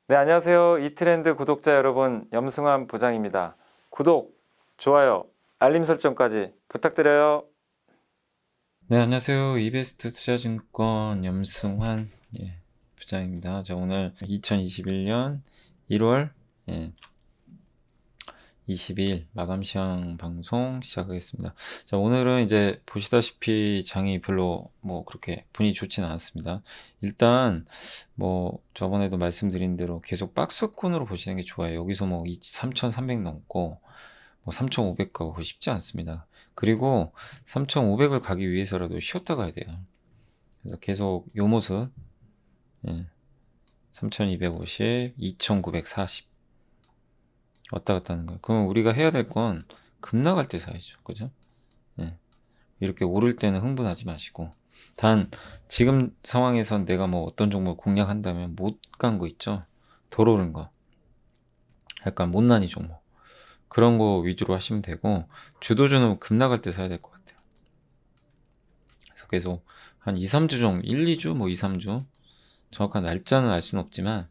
네, 안녕하세요. 이트렌드 구독자 여러분, 염승환 부장입니다. 구독, 좋아요, 알림 설정까지 부탁드려요. 네, 안녕하세요. 이베스트 투자증권 염승환 부장입니다. 자, 오늘 2021년 1월 22일 마감 시황 방송 시작하겠습니다. 자, 오늘은 이제 보시다시피 장이 별로 뭐 그렇게 분위기 좋지는 않았습니다. 일단 뭐 저번에도 말씀드린 대로 계속 박스권으로 보시는 게 좋아요. 여기서 뭐 3,300 넘고 뭐 3,500 가고 그거 쉽지 않습니다. 그리고 3,500을 가기 위해서라도 쉬었다 가야 돼요. 그래서 계속 요 모습 3,250, 2,940 왔다 갔다 하는 거예요. 그러면 우리가 해야 될 건 급락할 때 사야죠. 그죠? 이렇게 오를 때는 흥분하지 마시고, 단 지금 상황에선 내가 뭐 어떤 종목 공략한다면 못 간 거 있죠? 덜 오른 거, 약간 못난이 종목, 그런 거 위주로 하시면 되고, 주도주는 급락할 때 사야 될 것 같아요. 그래서 계속 한 2, 3주 정도, 1, 2주, 뭐 2, 3주, 정확한 날짜는 알 수는 없지만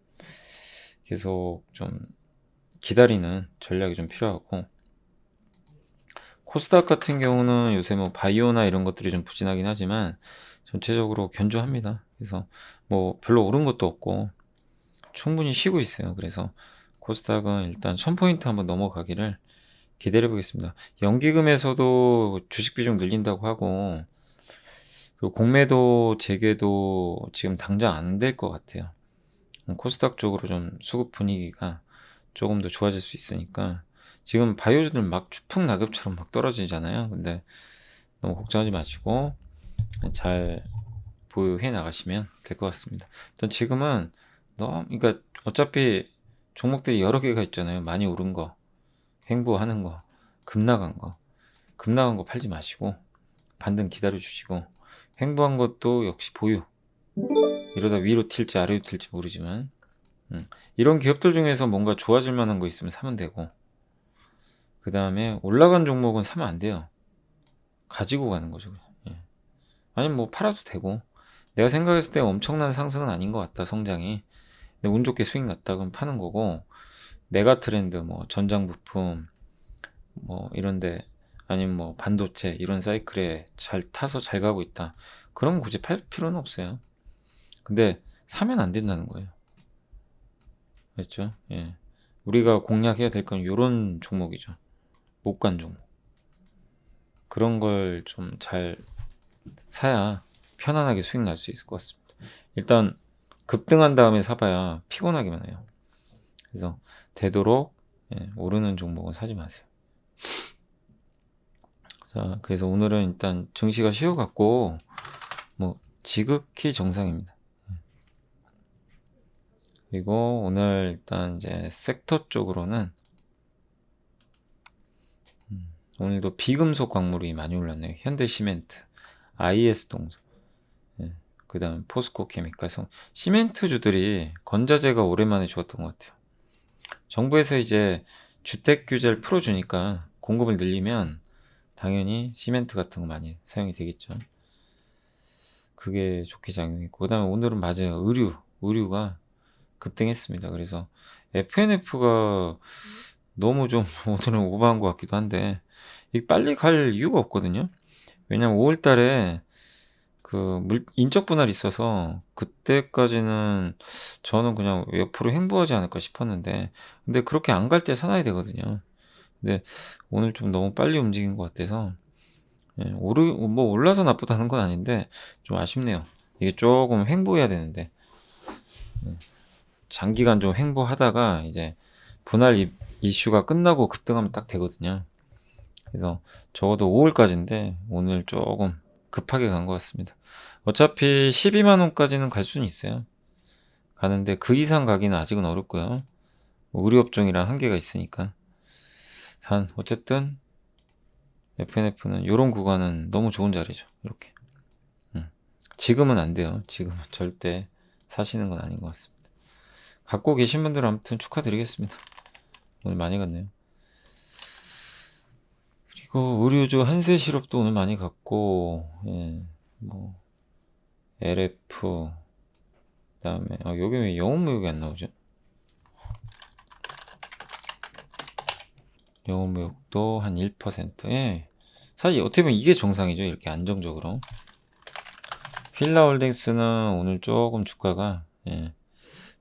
계속 좀 기다리는 전략이 좀 필요하고, 코스닥 같은 경우는 요새 뭐 바이오나 이런 것들이 좀 부진하긴 하지만 전체적으로 견조합니다. 그래서 뭐 별로 오른 것도 없고 충분히 쉬고 있어요. 그래서 코스닥은 일단 1000포인트 한번 넘어가기를 기다려 보겠습니다. 연기금에서도 주식 비중 늘린다고 하고, 그리고 공매도 재개도 지금 당장 안 될 것 같아요. 코스닥 쪽으로 좀 수급 분위기가 조금 더 좋아질 수 있으니까, 지금 바이오주들 막 추풍 낙엽처럼 막 떨어지잖아요. 근데 너무 걱정하지 마시고 잘 보유해 나가시면 될 것 같습니다. 일단 지금은 그러니까 어차피 종목들이 여러 개가 있잖아요. 많이 오른 거, 횡보하는 거, 급 나간 거 팔지 마시고 반등 기다려 주시고, 횡보한 것도 역시 보유. 이러다 위로 튈지 아래로 튈지 모르지만 이런 기업들 중에서 뭔가 좋아질 만한 거 있으면 사면 되고, 그 다음에 올라간 종목은 사면 안 돼요. 가지고 가는 거죠. 아니면 뭐 팔아도 되고, 내가 생각했을 때 엄청난 상승은 아닌 것 같다, 성장이. 근데 운 좋게 수익 났다, 그럼 파는 거고, 메가 트렌드, 뭐 전장 부품, 뭐 이런데, 아니면 뭐 반도체 이런 사이클에 잘 타서 잘 가고 있다, 그런 거 굳이 팔 필요는 없어요. 근데 사면 안 된다는 거예요. 그렇죠? 우리가 공략해야 될 건 요런 종목이죠. 못 간 종목. 그런 걸 좀 잘 사야 편안하게 수익 날 수 있을 것 같습니다. 일단 급등한 다음에 사봐야 피곤하기만 해요. 그래서 되도록 오르는 종목은 사지 마세요. 자, 그래서 오늘은 일단 증시가 쉬어갖고 뭐 지극히 정상입니다. 그리고 오늘 일단 이제 섹터 쪽으로는 오늘도 비금속 광물이 많이 올랐네요. 현대시멘트, IS동소, 그 다음 포스코 케미칼. 시멘트주들이 건자재가 오랜만에 좋았던 것 같아요. 정부에서 이제 주택 규제를 풀어주니까 공급을 늘리면 당연히 시멘트 같은 거 많이 사용이 되겠죠. 그게 좋게 작용했고, 그 다음에 오늘은 맞아요. 의류가 급등했습니다. 그래서 FNF가 너무 좀 오늘은 오버한 것 같기도 한데, 이 빨리 갈 이유가 없거든요. 왜냐면 5월 달에 그 인적 분할이 있어서 그때까지는 저는 그냥 옆으로 횡보하지 않을까 싶었는데, 근데 그렇게 안 갈 때 사놔야 되거든요. 근데 오늘 좀 너무 빨리 움직인 것 같아서, 뭐 올라서 나쁘다는 건 아닌데 좀 아쉽네요. 이게 조금 횡보해야 되는데, 장기간 좀 횡보하다가 이제 분할 이슈가 끝나고 급등하면 딱 되거든요. 그래서 적어도 5월까지인데 오늘 조금 급하게 간 것 같습니다. 어차피 12만 원까지는 갈 수는 있어요. 가는데 그 이상 가기는 아직은 어렵고요. 뭐 의료업종이랑 한계가 있으니까. 단 어쨌든 FNF는 이런 구간은 너무 좋은 자리죠. 이렇게. 지금은 안 돼요. 지금은 절대 사시는 건 아닌 것 같습니다. 갖고 계신 분들 아무튼 축하드리겠습니다. 오늘 많이 갔네요. 그리고 의류주 한세실업도 오늘 많이 갔고, 뭐 LF, 그다음에 여기 왜 영업무역이 안 나오죠? 영업무역도 한 1%. 예. 사실 어떻게 보면 이게 정상이죠. 이렇게 안정적으로. 휠라홀딩스는 오늘 조금 주가가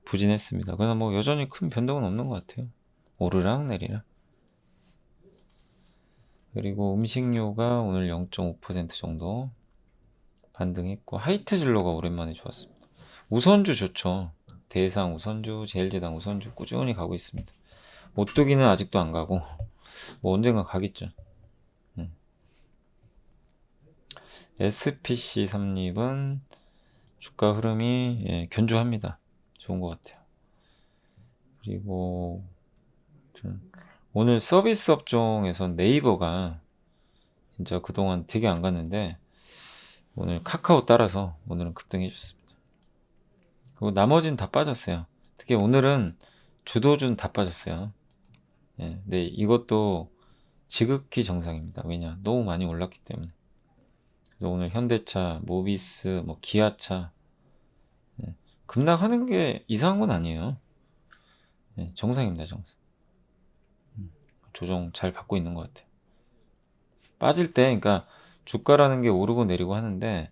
부진했습니다. 그러나 뭐 여전히 큰 변동은 없는 것 같아요. 오르락 내리락. 그리고 음식료가 오늘 0.5% 정도 반등했고, 하이트진로가 오랜만에 좋았습니다. 우선주 좋죠. 대상 우선주, 제일제당 우선주 꾸준히 가고 있습니다. 오뚜기는 아직도 안 가고 뭐 언젠가 가겠죠. SPC 삼립은 주가 흐름이 견조합니다. 좋은 것 같아요. 그리고 오늘 서비스 업종에선 네이버가 진짜 그동안 되게 안 갔는데 오늘 카카오 따라서 오늘은 급등해 줬습니다. 그리고 나머지는 다 빠졌어요. 특히 오늘은 주도주는 다 빠졌어요. 근데 이것도 지극히 정상입니다. 왜냐? 너무 많이 올랐기 때문에. 그래서 오늘 현대차, 모비스, 뭐 기아차 급락하는 게 이상한 건 아니에요. 정상입니다, 정상. 조정 잘 받고 있는 것 같아요. 빠질 때, 그러니까 주가라는 게 오르고 내리고 하는데,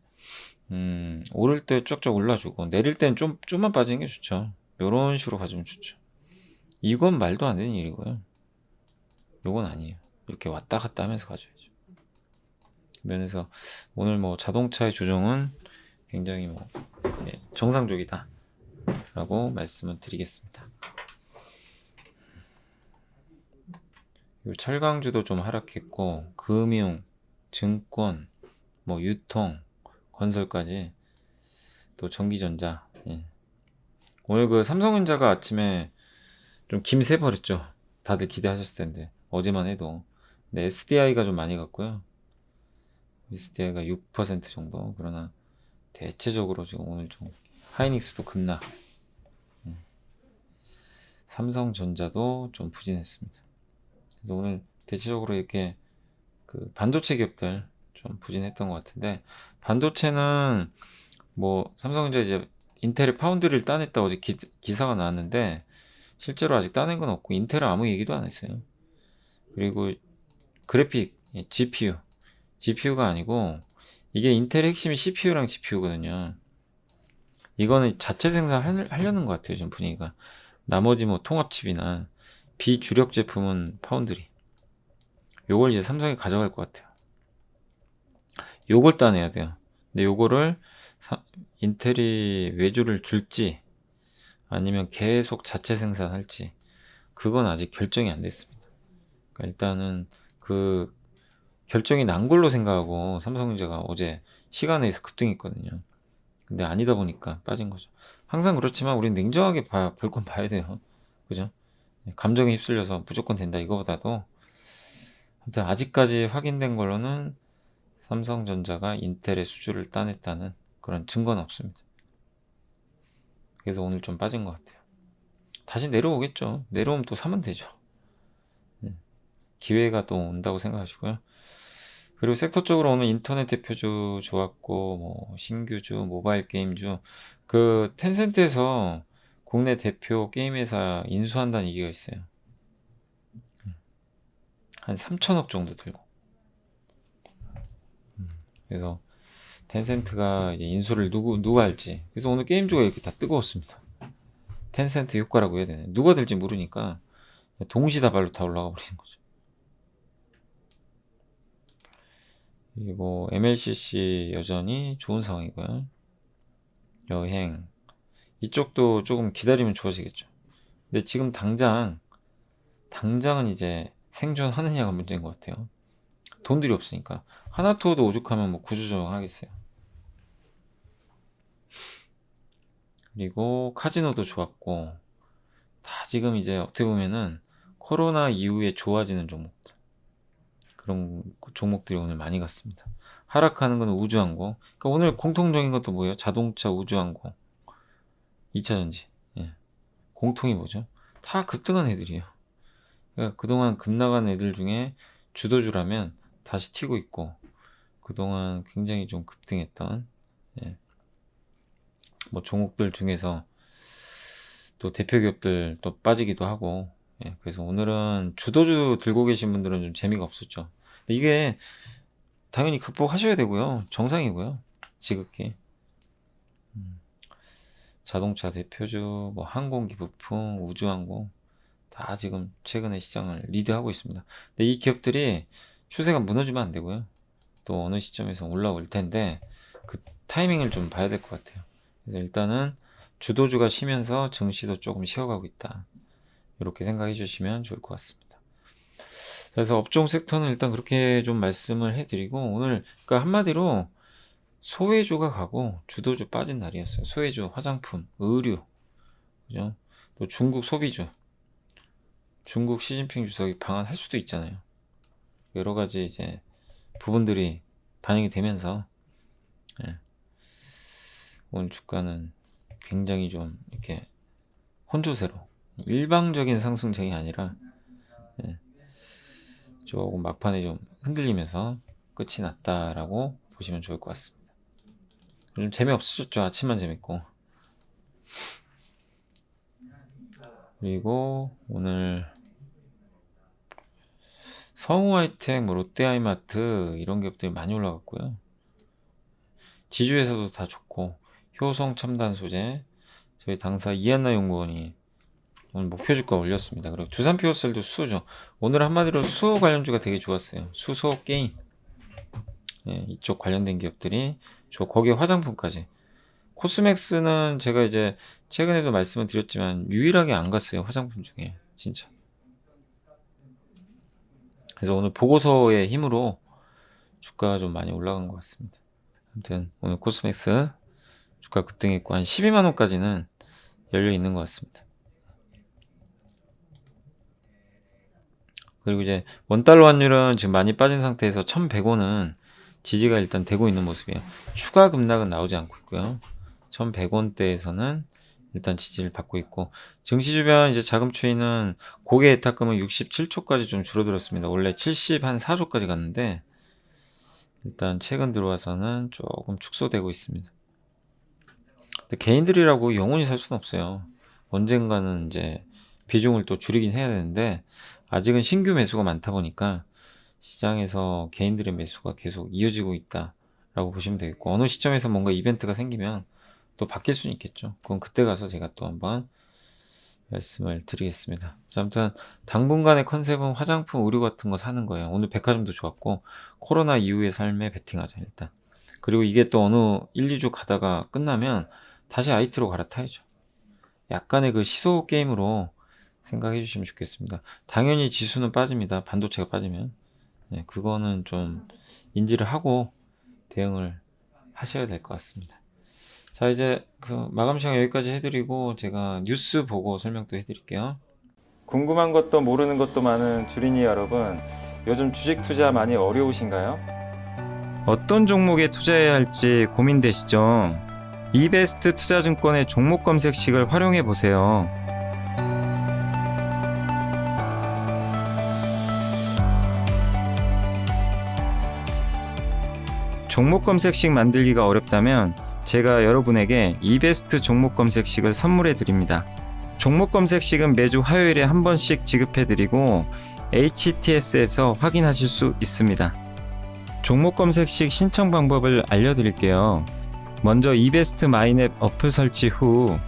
오를 때 쫙쫙 올라주고, 내릴 때는 좀만 빠지는 게 좋죠. 요런 식으로 가지면 좋죠. 이건 말도 안 되는 일이고요. 요건 아니에요. 이렇게 왔다 갔다 하면서 가져야죠. 면에서 오늘 뭐 자동차의 조정은 굉장히 뭐 정상적이다 라고 말씀을 드리겠습니다. 철강주도 좀 하락했고, 금융, 증권, 뭐 유통, 건설까지, 또 전기전자. 오늘 그 삼성전자가 아침에 좀 김새 버렸죠. 다들 기대하셨을 텐데 어제만 해도. 근데 SDI가 좀 많이 갔고요. SDI가 6% 정도. 그러나 대체적으로 지금 오늘 좀 하이닉스도 급락. 삼성전자도 좀 부진했습니다. 그래서 오늘 대체적으로 이렇게 그 반도체 기업들 좀 부진했던 것 같은데, 반도체는 뭐 삼성전자 이제 인텔의 파운드리를 따냈다 어제 기사가 나왔는데 실제로 아직 따낸 건 없고 인텔은 아무 얘기도 안 했어요. 그리고 그래픽 GPU가 아니고 이게 인텔의 핵심이 CPU랑 GPU거든요. 이거는 자체 생산하려는 것 같아요, 지금 분위기가. 나머지 뭐 통합칩이나 비주력 제품은 파운드리. 요걸 이제 삼성이 가져갈 것 같아요. 요걸 따내야 돼요. 근데 요거를 인텔이 외주를 줄지 아니면 계속 자체 생산할지 그건 아직 결정이 안 됐습니다. 그러니까 일단은 그 결정이 난 걸로 생각하고 삼성전자가 어제 시간에서 급등했거든요. 근데 아니다 보니까 빠진 거죠. 항상 그렇지만 우리는 냉정하게 볼 건 봐야 돼요. 그죠? 감정에 휩쓸려서 무조건 된다 이거보다도 아무튼 아직까지 확인된 걸로는 삼성전자가 인텔의 수주를 따냈다는 그런 증거는 없습니다. 그래서 오늘 좀 빠진 것 같아요. 다시 내려오겠죠. 내려오면 또 사면 되죠. 기회가 또 온다고 생각하시고요. 그리고 섹터적으로 오늘 인터넷 대표주 좋았고, 뭐 신규주, 모바일 게임주, 그 텐센트에서 국내 대표 게임 회사 인수한다는 얘기가 있어요. 한 3천억 정도 들고. 그래서 텐센트가 이제 인수를 누가 할지. 그래서 오늘 게임주가 이렇게 다 뜨거웠습니다. 텐센트 효과라고 해야 되나? 누가 될지 모르니까 동시다발로 다 올라가 버리는 거죠. 그리고 MLCC 여전히 좋은 상황이고요. 여행 이쪽도 조금 기다리면 좋아지겠죠. 근데 지금 당장은 이제 생존하느냐가 문제인 것 같아요. 돈들이 없으니까. 하나투어도 오죽하면 뭐 구조조정 하겠어요. 그리고 카지노도 좋았고, 다 지금 이제 어떻게 보면은 코로나 이후에 좋아지는 종목들, 그런 종목들이 오늘 많이 갔습니다. 하락하는 건 우주항공. 그러니까 오늘 공통적인 것도 뭐예요? 자동차, 우주항공, 2차전지. 공통이 뭐죠? 다 급등한 애들이에요. 그러니까 그동안 급나간 애들 중에 주도주라면 다시 튀고 있고, 그동안 굉장히 좀 급등했던 뭐 종목들 중에서 또 대표 기업들 또 빠지기도 하고 예, 그래서 오늘은 주도주 들고 계신 분들은 좀 재미가 없었죠. 근데 이게 당연히 극복하셔야 되고요. 정상이고요. 지극히. 자동차 대표주, 뭐 항공기 부품, 우주항공 다 지금 최근에 시장을 리드하고 있습니다. 근데 이 기업들이 추세가 무너지면 안 되고요. 또 어느 시점에서 올라올 텐데 그 타이밍을 좀 봐야 될 것 같아요. 그래서 일단은 주도주가 쉬면서 증시도 조금 쉬어가고 있다. 이렇게 생각해 주시면 좋을 것 같습니다. 그래서 업종 섹터는 일단 그렇게 좀 말씀을 해드리고 오늘 그러니까 한마디로 소외주가 가고 주도주 빠진 날이었어요. 소외주, 화장품, 의류, 그죠? 또 중국 소비주, 중국 시진핑 주석이 방한할 수도 있잖아요. 여러 가지 이제 부분들이 반영이 되면서 예, 오늘 주가는 굉장히 좀 이렇게 혼조세로 일방적인 상승장이 아니라 예, 조금 막판에 좀 흔들리면서 끝이 났다라고 보시면 좋을 것 같습니다. 좀 재미없으셨죠? 아침만 재밌고. 그리고 오늘 성우하이텍, 뭐 롯데하이마트 이런 기업들이 많이 올라갔고요. 지주에서도 다 좋고 효성첨단소재 저희 당사 이한나 연구원이 오늘 목표주가 올렸습니다. 그리고 두산피어셀도 수소죠. 오늘 한마디로 수소 관련주가 되게 좋았어요. 수소 게임 예, 이쪽 관련된 기업들이 거기에 화장품까지. 코스맥스는 제가 이제 최근에도 말씀을 드렸지만 유일하게 안 갔어요. 화장품 중에 진짜. 그래서 오늘 보고서의 힘으로 주가가 좀 많이 올라간 것 같습니다. 아무튼 오늘 코스맥스 주가 급등했고 한 12만원까지는 열려 있는 것 같습니다. 그리고 이제 원달러 환율은 지금 많이 빠진 상태에서 1100원은 지지가 일단 되고 있는 모습이에요. 추가 급락은 나오지 않고 있고요. 1100원대에서는 일단 지지를 받고 있고 증시 주변 이제 자금 추이는 고개 예탁금은 67조까지 좀 줄어들었습니다. 원래 70한 4조까지 갔는데 일단 최근 들어와서는 조금 축소되고 있습니다. 근데 개인들이라고 영원히 살 수는 없어요. 언젠가는 이제 비중을 또 줄이긴 해야 되는데 아직은 신규 매수가 많다 보니까 시장에서 개인들의 매수가 계속 이어지고 있다라고 보시면 되겠고 어느 시점에서 뭔가 이벤트가 생기면 또 바뀔 수는 있겠죠. 그건 그때 가서 제가 또 한번 말씀을 드리겠습니다. 아무튼 당분간의 컨셉은 화장품, 의류 같은 거 사는 거예요. 오늘 백화점도 좋았고 코로나 이후의 삶에 베팅하자 일단. 그리고 이게 또 어느 1, 2주 가다가 끝나면 다시 IT로 갈아타야죠. 약간의 그 시소 게임으로 생각해 주시면 좋겠습니다. 당연히 지수는 빠집니다. 반도체가 빠지면. 네, 그거는 좀 인지를 하고 대응을 하셔야 될 것 같습니다. 자, 이제 그 마감 시간 여기까지 해드리고 제가 뉴스 보고 설명도 해드릴게요. 궁금한 것도 모르는 것도 많은 주린이 여러분, 요즘 주식 투자 많이 어려우신가요? 어떤 종목에 투자해야 할지 고민되시죠? 이베스트 투자증권의 종목 검색식을 활용해 보세요. 종목 검색식 만들기가 어렵다면 제가 여러분에게 이베스트 종목 검색식을 선물해 드립니다. 종목 검색식은 매주 화요일에 한 번씩 지급해 드리고 HTS에서 확인하실 수 있습니다. 종목 검색식 신청 방법을 알려드릴게요. 먼저 이베스트 마이넷 어플 설치 후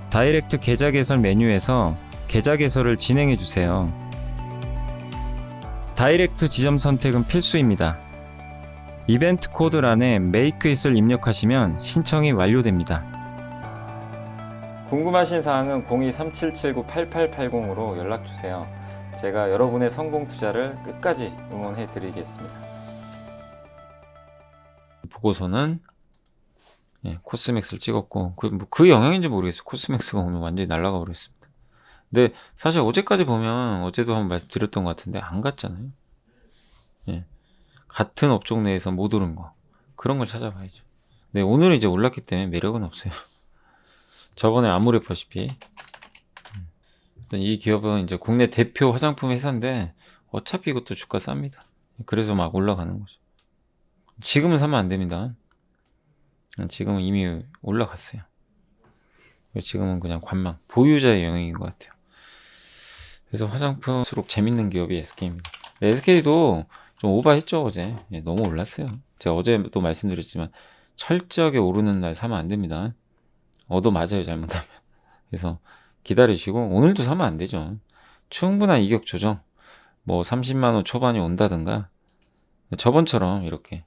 다이렉트 계좌 개설 메뉴에서 계좌 개설을 진행해 주세요. 다이렉트 지점 선택은 필수입니다. 이벤트 코드란에 Make It을 입력하시면 신청이 완료됩니다. 궁금하신 사항은 02-3779-8880으로 연락주세요. 제가 여러분의 성공 투자를 끝까지 응원해 드리겠습니다. 보고서는 코스맥스를 찍었고 그 영향인지 모르겠어요. 코스맥스가 오늘 완전히 날아가 버렸습니다. 근데 사실 어제까지 보면 어제도 한번 말씀드렸던 것 같은데 안 갔잖아요. 같은 업종 내에서 못 오른 거 그런 걸 찾아봐야죠. 네, 오늘은 이제 올랐기 때문에 매력은 없어요. 저번에 아모레퍼시피 이 기업은 이제 국내 대표 화장품 회사인데 어차피 이것도 주가 쌉니다. 그래서 막 올라가는 거죠. 지금은 사면 안 됩니다. 지금은 이미 올라갔어요. 지금은 그냥 관망 보유자의 영역인 것 같아요. 그래서 화장품일수록 재밌는 기업이 SK입니다. SK도 좀 오버했죠, 어제. 예, 너무 올랐어요. 제가 어제도 말씀드렸지만 철저하게 오르는 날 사면 안 됩니다. 얻어 맞아요, 잘못하면. 그래서 기다리시고 오늘도 사면 안 되죠. 충분한 이격 조정. 뭐 30만 원 초반이 온다든가 저번처럼 이렇게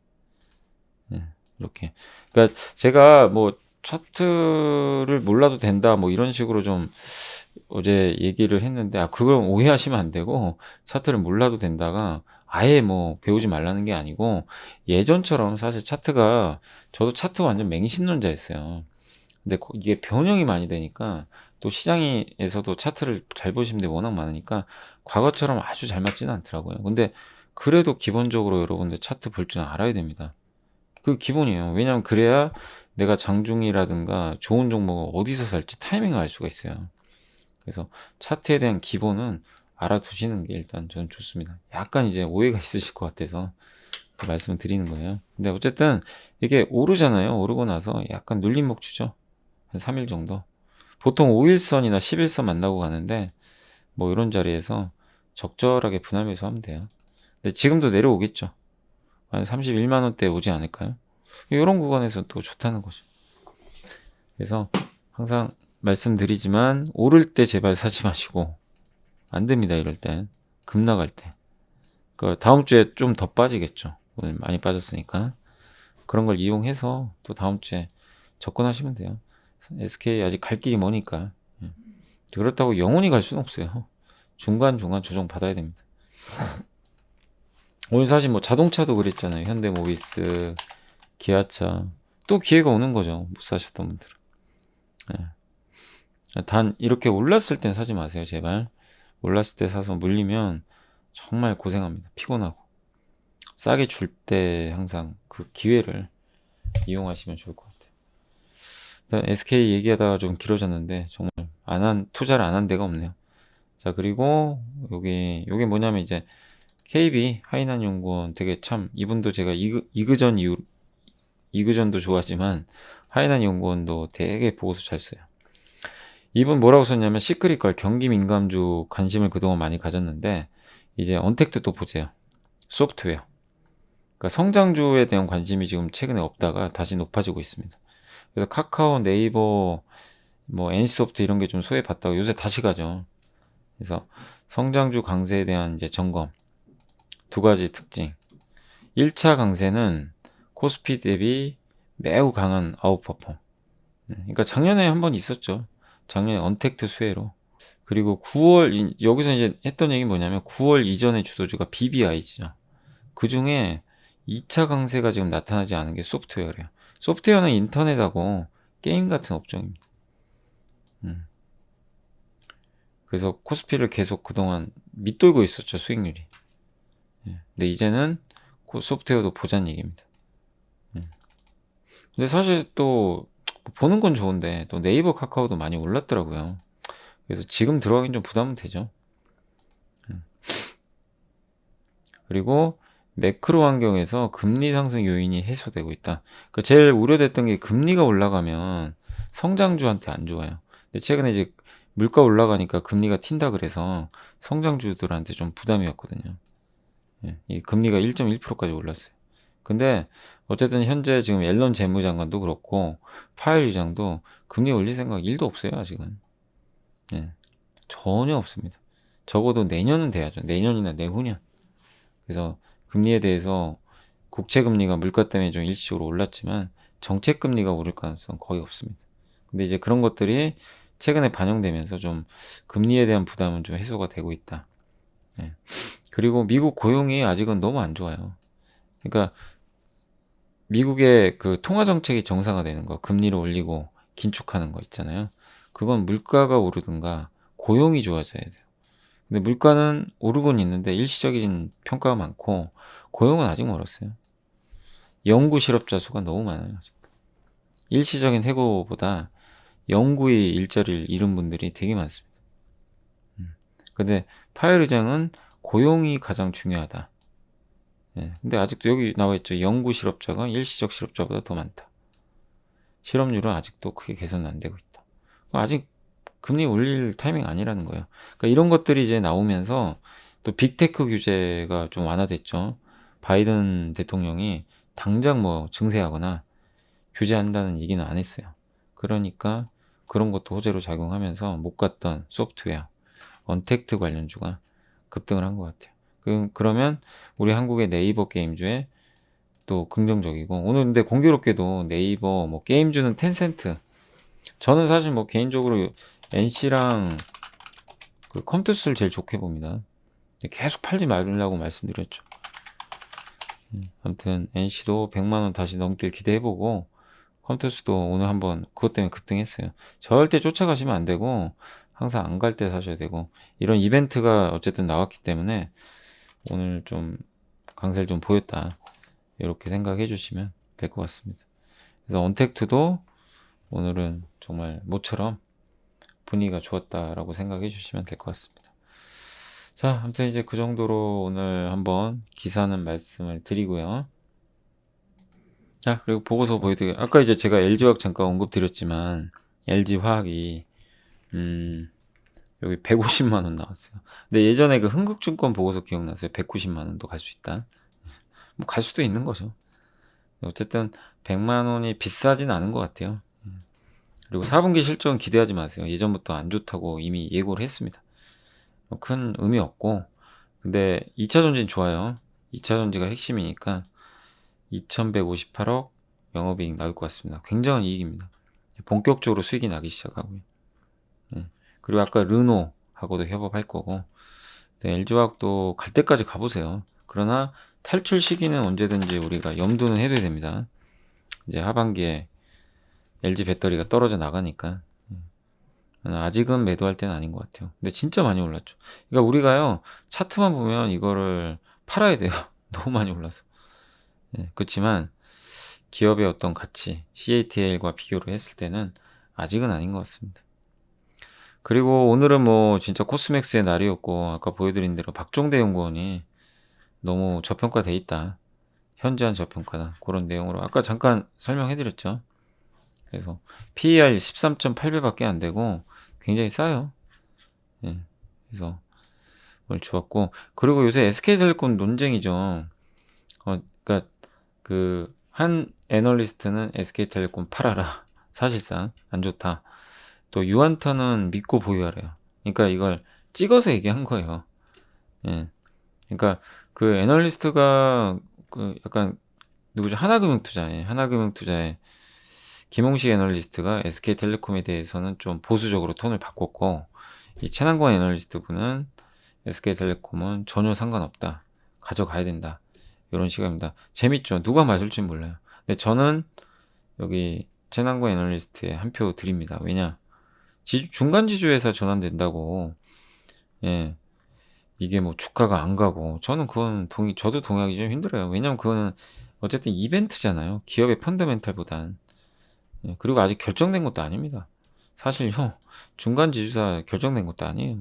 이렇게. 그러니까 제가 뭐 차트를 몰라도 된다 뭐 이런 식으로 좀 어제 얘기를 했는데 그걸 오해하시면 안 되고 차트를 몰라도 된다가 아예 뭐 배우지 말라는 게 아니고 예전처럼 사실 차트가 저도 차트 완전 맹신론자였어요. 근데 이게 변형이 많이 되니까 또 시장에서도 차트를 잘 보시는 데 워낙 많으니까 과거처럼 아주 잘 맞지는 않더라고요. 근데 그래도 기본적으로 여러분들 차트 볼 줄 알아야 됩니다. 그 기본이에요. 왜냐면 그래야 내가 장중이라든가 좋은 종목을 어디서 살지 타이밍을 알 수가 있어요. 그래서 차트에 대한 기본은 알아두시는 게 일단 저는 좋습니다. 약간 이제 오해가 있으실 것 같아서 말씀을 드리는 거예요. 근데 어쨌든 이게 오르잖아요. 오르고 나서 약간 눌림목 주죠. 한 3일 정도. 보통 5일선이나 10일선 만나고 가는데 뭐 이런 자리에서 적절하게 분할 매수하면 돼요. 근데 지금도 내려오겠죠. 한 31만 원대 오지 않을까요? 이런 구간에서 또 좋다는 거죠. 그래서 항상 말씀드리지만 오를 때 제발 사지 마시고 안 됩니다. 이럴 땐 급 나갈 때. 그 다음 주에 좀 더 빠지겠죠. 오늘 많이 빠졌으니까 그런 걸 이용해서 또 다음 주에 접근하시면 돼요. SK 아직 갈 길이 머니까. 그렇다고 영원히 갈 수는 없어요. 중간중간 조정 받아야 됩니다. 오늘 사실 뭐 자동차도 그랬잖아요. 현대모비스, 기아차. 또 기회가 오는 거죠. 못 사셨던 분들은. 단 이렇게 올랐을 땐 사지 마세요. 제발. 올랐을 때 사서 물리면 정말 고생합니다. 피곤하고. 싸게 줄 때 항상 그 기회를 이용하시면 좋을 것 같아요. SK 얘기하다가 좀 길어졌는데 정말 투자를 안 한 데가 없네요. 자, 그리고 요게 뭐냐면 이제 KB 하이난연구원 되게 참 이분도 제가 이그전도 좋아하지만 하이난연구원도 되게 보고서 잘 써요. 이분 뭐라고 썼냐면 시크릿걸 경기 민감주 관심을 그동안 많이 가졌는데 이제 언택트 또 보세요. 소프트웨어. 그러니까 성장주에 대한 관심이 지금 최근에 없다가 다시 높아지고 있습니다. 그래서 카카오, 네이버, 뭐 NC소프트 이런 게 좀 소외받다가 요새 다시 가죠. 그래서 성장주 강세에 대한 이제 점검. 두 가지 특징. 1차 강세는 코스피 대비 매우 강한 아웃퍼폼. 그러니까 작년에 한번 있었죠. 작년에 언택트 수혜로. 그리고 9월 여기서 이제 했던 얘기는 뭐냐면 9월 이전의 주도주가 BBI죠. 그 중에 2차 강세가 지금 나타나지 않은 게 소프트웨어래요. 소프트웨어는 인터넷하고 게임 같은 업종입니다. 그래서 코스피를 계속 그동안 밑돌고 있었죠, 수익률이. 근데 이제는 소프트웨어도 보자는 얘기입니다. 근데 사실 또 보는 건 좋은데 또 네이버 카카오도 많이 올랐더라고요. 그래서 지금 들어가긴 좀 부담은 되죠. 그리고 매크로 환경에서 금리 상승 요인이 해소되고 있다. 그 제일 우려됐던 게 금리가 올라가면 성장주한테 안 좋아요. 근데 최근에 이제 물가 올라가니까 금리가 튄다 그래서 성장주들한테 좀 부담이었거든요. 이 금리가 1.1%까지 올랐어요. 근데 어쨌든 현재 지금 옐런 재무장관도 그렇고 파웰 의장도 금리 올릴 생각 1도 없어요. 아직은. 전혀 없습니다. 적어도 내년은 돼야죠. 내년이나 내후년. 그래서 금리에 대해서 국채금리가 물가 때문에 좀 일시적으로 올랐지만 정책금리가 오를 가능성 거의 없습니다. 근데 이제 그런 것들이 최근에 반영되면서 좀 금리에 대한 부담은 좀 해소가 되고 있다. 그리고 미국 고용이 아직은 너무 안 좋아요. 그러니까 미국의 그 통화 정책이 정상화되는 거, 금리를 올리고 긴축하는 거 있잖아요. 그건 물가가 오르든가 고용이 좋아져야 돼요. 근데 물가는 오르곤 있는데 일시적인 평가가 많고 고용은 아직 멀었어요. 영구 실업자 수가 너무 많아요. 일시적인 해고보다 영구의 일자리를 잃은 분들이 되게 많습니다. 근데 파웰 의장은 고용이 가장 중요하다. 근데 아직도 여기 나와 있죠. 영구 실업자가 일시적 실업자보다 더 많다. 실업률은 아직도 크게 개선 안 되고 있다. 아직 금리 올릴 타이밍 아니라는 거예요. 그러니까 이런 것들이 이제 나오면서 또 빅테크 규제가 좀 완화됐죠. 바이든 대통령이 당장 뭐 증세하거나 규제한다는 얘기는 안 했어요. 그러니까 그런 것도 호재로 작용하면서 못 갔던 소프트웨어, 언택트 관련주가 급등을 한 것 같아요. 그러면 우리 한국의 네이버 게임주에 또 긍정적이고, 오늘 근데 공교롭게도 네이버 뭐 게임주는 텐센트, 저는 사실 뭐 개인적으로 NC랑 그 컴투스를 제일 좋게 봅니다. 계속 팔지 말라고 말씀드렸죠. 아무튼 NC도 100만원 다시 넘길 기대해보고, 컴투스도 오늘 한번 그것 때문에 급등했어요. 절대 쫓아가시면 안 되고 항상 안 갈 때 사셔야 되고, 이런 이벤트가 어쨌든 나왔기 때문에 오늘 좀 강세를 좀 보였다, 이렇게 생각해 주시면 될 것 같습니다. 그래서 언택트도 오늘은 정말 모처럼 분위기가 좋았다라고 생각해 주시면 될 것 같습니다. 자, 아무튼 이제 그 정도로 오늘 한번 기사는 말씀을 드리고요. 자, 그리고 보고서 보여드릴게요. 아까 이제 제가 LG화학 잠깐 언급드렸지만 LG화학이 여기 150만원 나왔어요. 근데 예전에 그 흥국증권 보고서 기억나세요? 190만원도 갈 수 있다. 뭐 갈 수도 있는 거죠. 어쨌든 100만원이 비싸진 않은 것 같아요. 그리고 4분기 실적은 기대하지 마세요. 예전부터 안 좋다고 이미 예고를 했습니다. 큰 의미 없고, 근데 2차 전지는 좋아요. 2차 전지가 핵심이니까 2158억 영업이익 나올 것 같습니다. 굉장한 이익입니다. 본격적으로 수익이 나기 시작하고요. 그리고 아까 르노하고도 협업할 거고, LG화학도 갈 때까지 가보세요. 그러나 탈출 시기는 언제든지 우리가 염두는 해둬야 됩니다. 이제 하반기에 LG 배터리가 떨어져 나가니까 아직은 매도할 때는 아닌 것 같아요. 근데 진짜 많이 올랐죠. 그러니까 우리가요, 차트만 보면 이거를 팔아야 돼요. 너무 많이 올라서. 그렇지만 기업의 어떤 가치, CATL과 비교를 했을 때는 아직은 아닌 것 같습니다. 그리고 오늘은 뭐 진짜 코스맥스의 날이었고, 아까 보여드린 대로 박종대 연구원이 너무 저평가돼 있다, 현저한 저평가다, 그런 내용으로 아까 잠깐 설명해드렸죠. 그래서 PER 13.8배밖에 안 되고 굉장히 싸요. 그래서 오늘 좋았고, 그리고 요새 SK텔레콤 논쟁이죠. 그러니까 그 한 애널리스트는 SK텔레콤 팔아라, 사실상 안 좋다. 또 유한터는 믿고 보유하래요. 그러니까 이걸 찍어서 얘기한 거예요. 그러니까 그 애널리스트가 그 약간 누구죠? 하나금융투자에 김홍식 애널리스트가 SK텔레콤에 대해서는 좀 보수적으로 톤을 바꿨고, 이 최남권 애널리스트 분은 SK텔레콤은 전혀 상관없다, 가져가야 된다, 이런 시각입니다. 재밌죠? 누가 맞을지 몰라요. 근데 저는 여기 최남권 애널리스트에 한 표 드립니다. 왜냐? 중간 지주에서 전환된다고, 이게 뭐 주가가 안 가고, 저는 그건 저도 동의하기 좀 힘들어요. 왜냐면 그거는 어쨌든 이벤트잖아요. 기업의 펀더멘탈보단. 그리고 아직 결정된 것도 아닙니다. 사실요, 중간 지주사 결정된 것도 아니에요.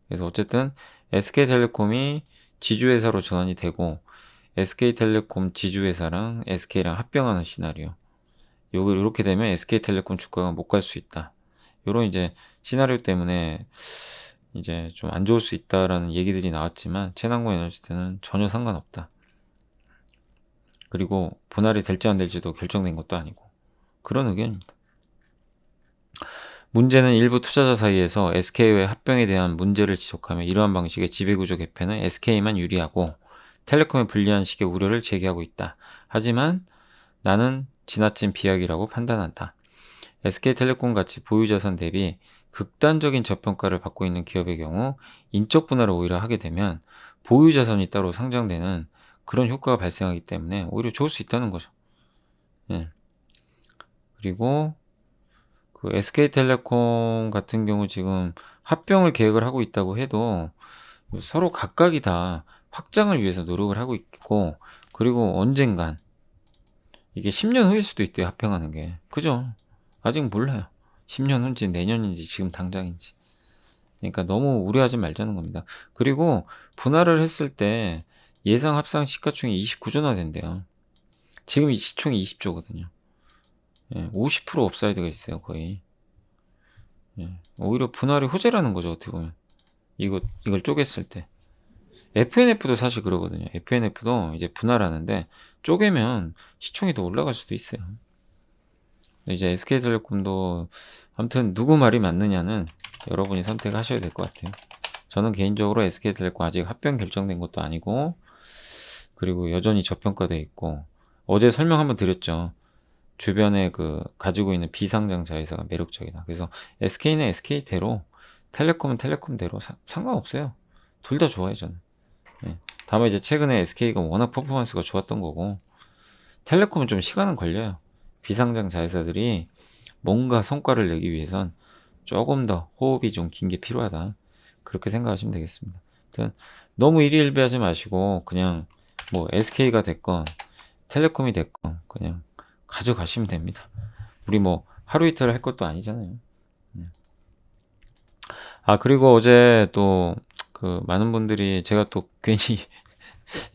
그래서 어쨌든 SK텔레콤이 지주회사로 전환이 되고, SK텔레콤 지주회사랑 SK랑 합병하는 시나리오, 이렇게 되면 SK텔레콤 주가가 못 갈 수 있다, 요런 이제 시나리오 때문에 이제 좀 안 좋을 수 있다라는 얘기들이 나왔지만, 최남권 애널리스트는 전혀 상관없다. 그리고 분할이 될지 안 될지도 결정된 것도 아니고, 그런 의견입니다. 문제는 일부 투자자 사이에서 SK와의 합병에 대한 문제를 지적하며, 이러한 방식의 지배구조 개편은 SK만 유리하고 텔레콤에 불리한 식의 우려를 제기하고 있다. 하지만 나는 지나친 비약이라고 판단한다. SK텔레콤 같이 보유자산 대비 극단적인 저평가를 받고 있는 기업의 경우 인적 분할을 오히려 하게 되면 보유자산이 따로 상장되는 그런 효과가 발생하기 때문에 오히려 좋을 수 있다는 거죠. 그리고 그 SK텔레콤 같은 경우 지금 합병을 계획을 하고 있다고 해도 서로 각각이 다 확장을 위해서 노력을 하고 있고, 그리고 언젠간 이게 10년 후일 수도 있대요, 합병하는 게. 그죠? 아직 몰라요. 10년 후인지 내년인지 지금 당장인지. 그러니까 너무 우려하지 말자는 겁니다. 그리고 분할을 했을 때 예상 합상 시가총이 29조나 된대요. 지금 이 시총이 20조거든요. 50% 업사이드가 있어요, 거의. 오히려 분할이 호재라는 거죠, 어떻게 보면. 이걸 쪼갰을 때. FNF도 사실 그러거든요. FNF도 이제 분할하는데 쪼개면 시총이 더 올라갈 수도 있어요. 이제 SK텔레콤도 아무튼 누구 말이 맞느냐는 여러분이 선택하셔야 될 것 같아요. 저는 개인적으로 SK텔레콤 아직 합병 결정된 것도 아니고, 그리고 여전히 저평가돼 있고, 어제 설명 한번 드렸죠. 주변에 가지고 있는 비상장 자회사가 매력적이다. 그래서 SK는 SK대로, 텔레콤은 텔레콤대로 상관없어요. 둘 다 좋아요, 저는. 다만 이제 최근에 SK가 워낙 퍼포먼스가 좋았던 거고, 텔레콤은 좀 시간은 걸려요. 비상장 자회사들이 뭔가 성과를 내기 위해선 조금 더 호흡이 좀 긴 게 필요하다. 그렇게 생각하시면 되겠습니다. 아무튼 너무 일희일비하지 마시고 그냥 뭐 SK가 됐건 텔레콤이 됐건 그냥 가져가시면 됩니다. 우리 뭐 하루 이틀 할 것도 아니잖아요. 그리고 어제 또 많은 분들이 제가 또 괜히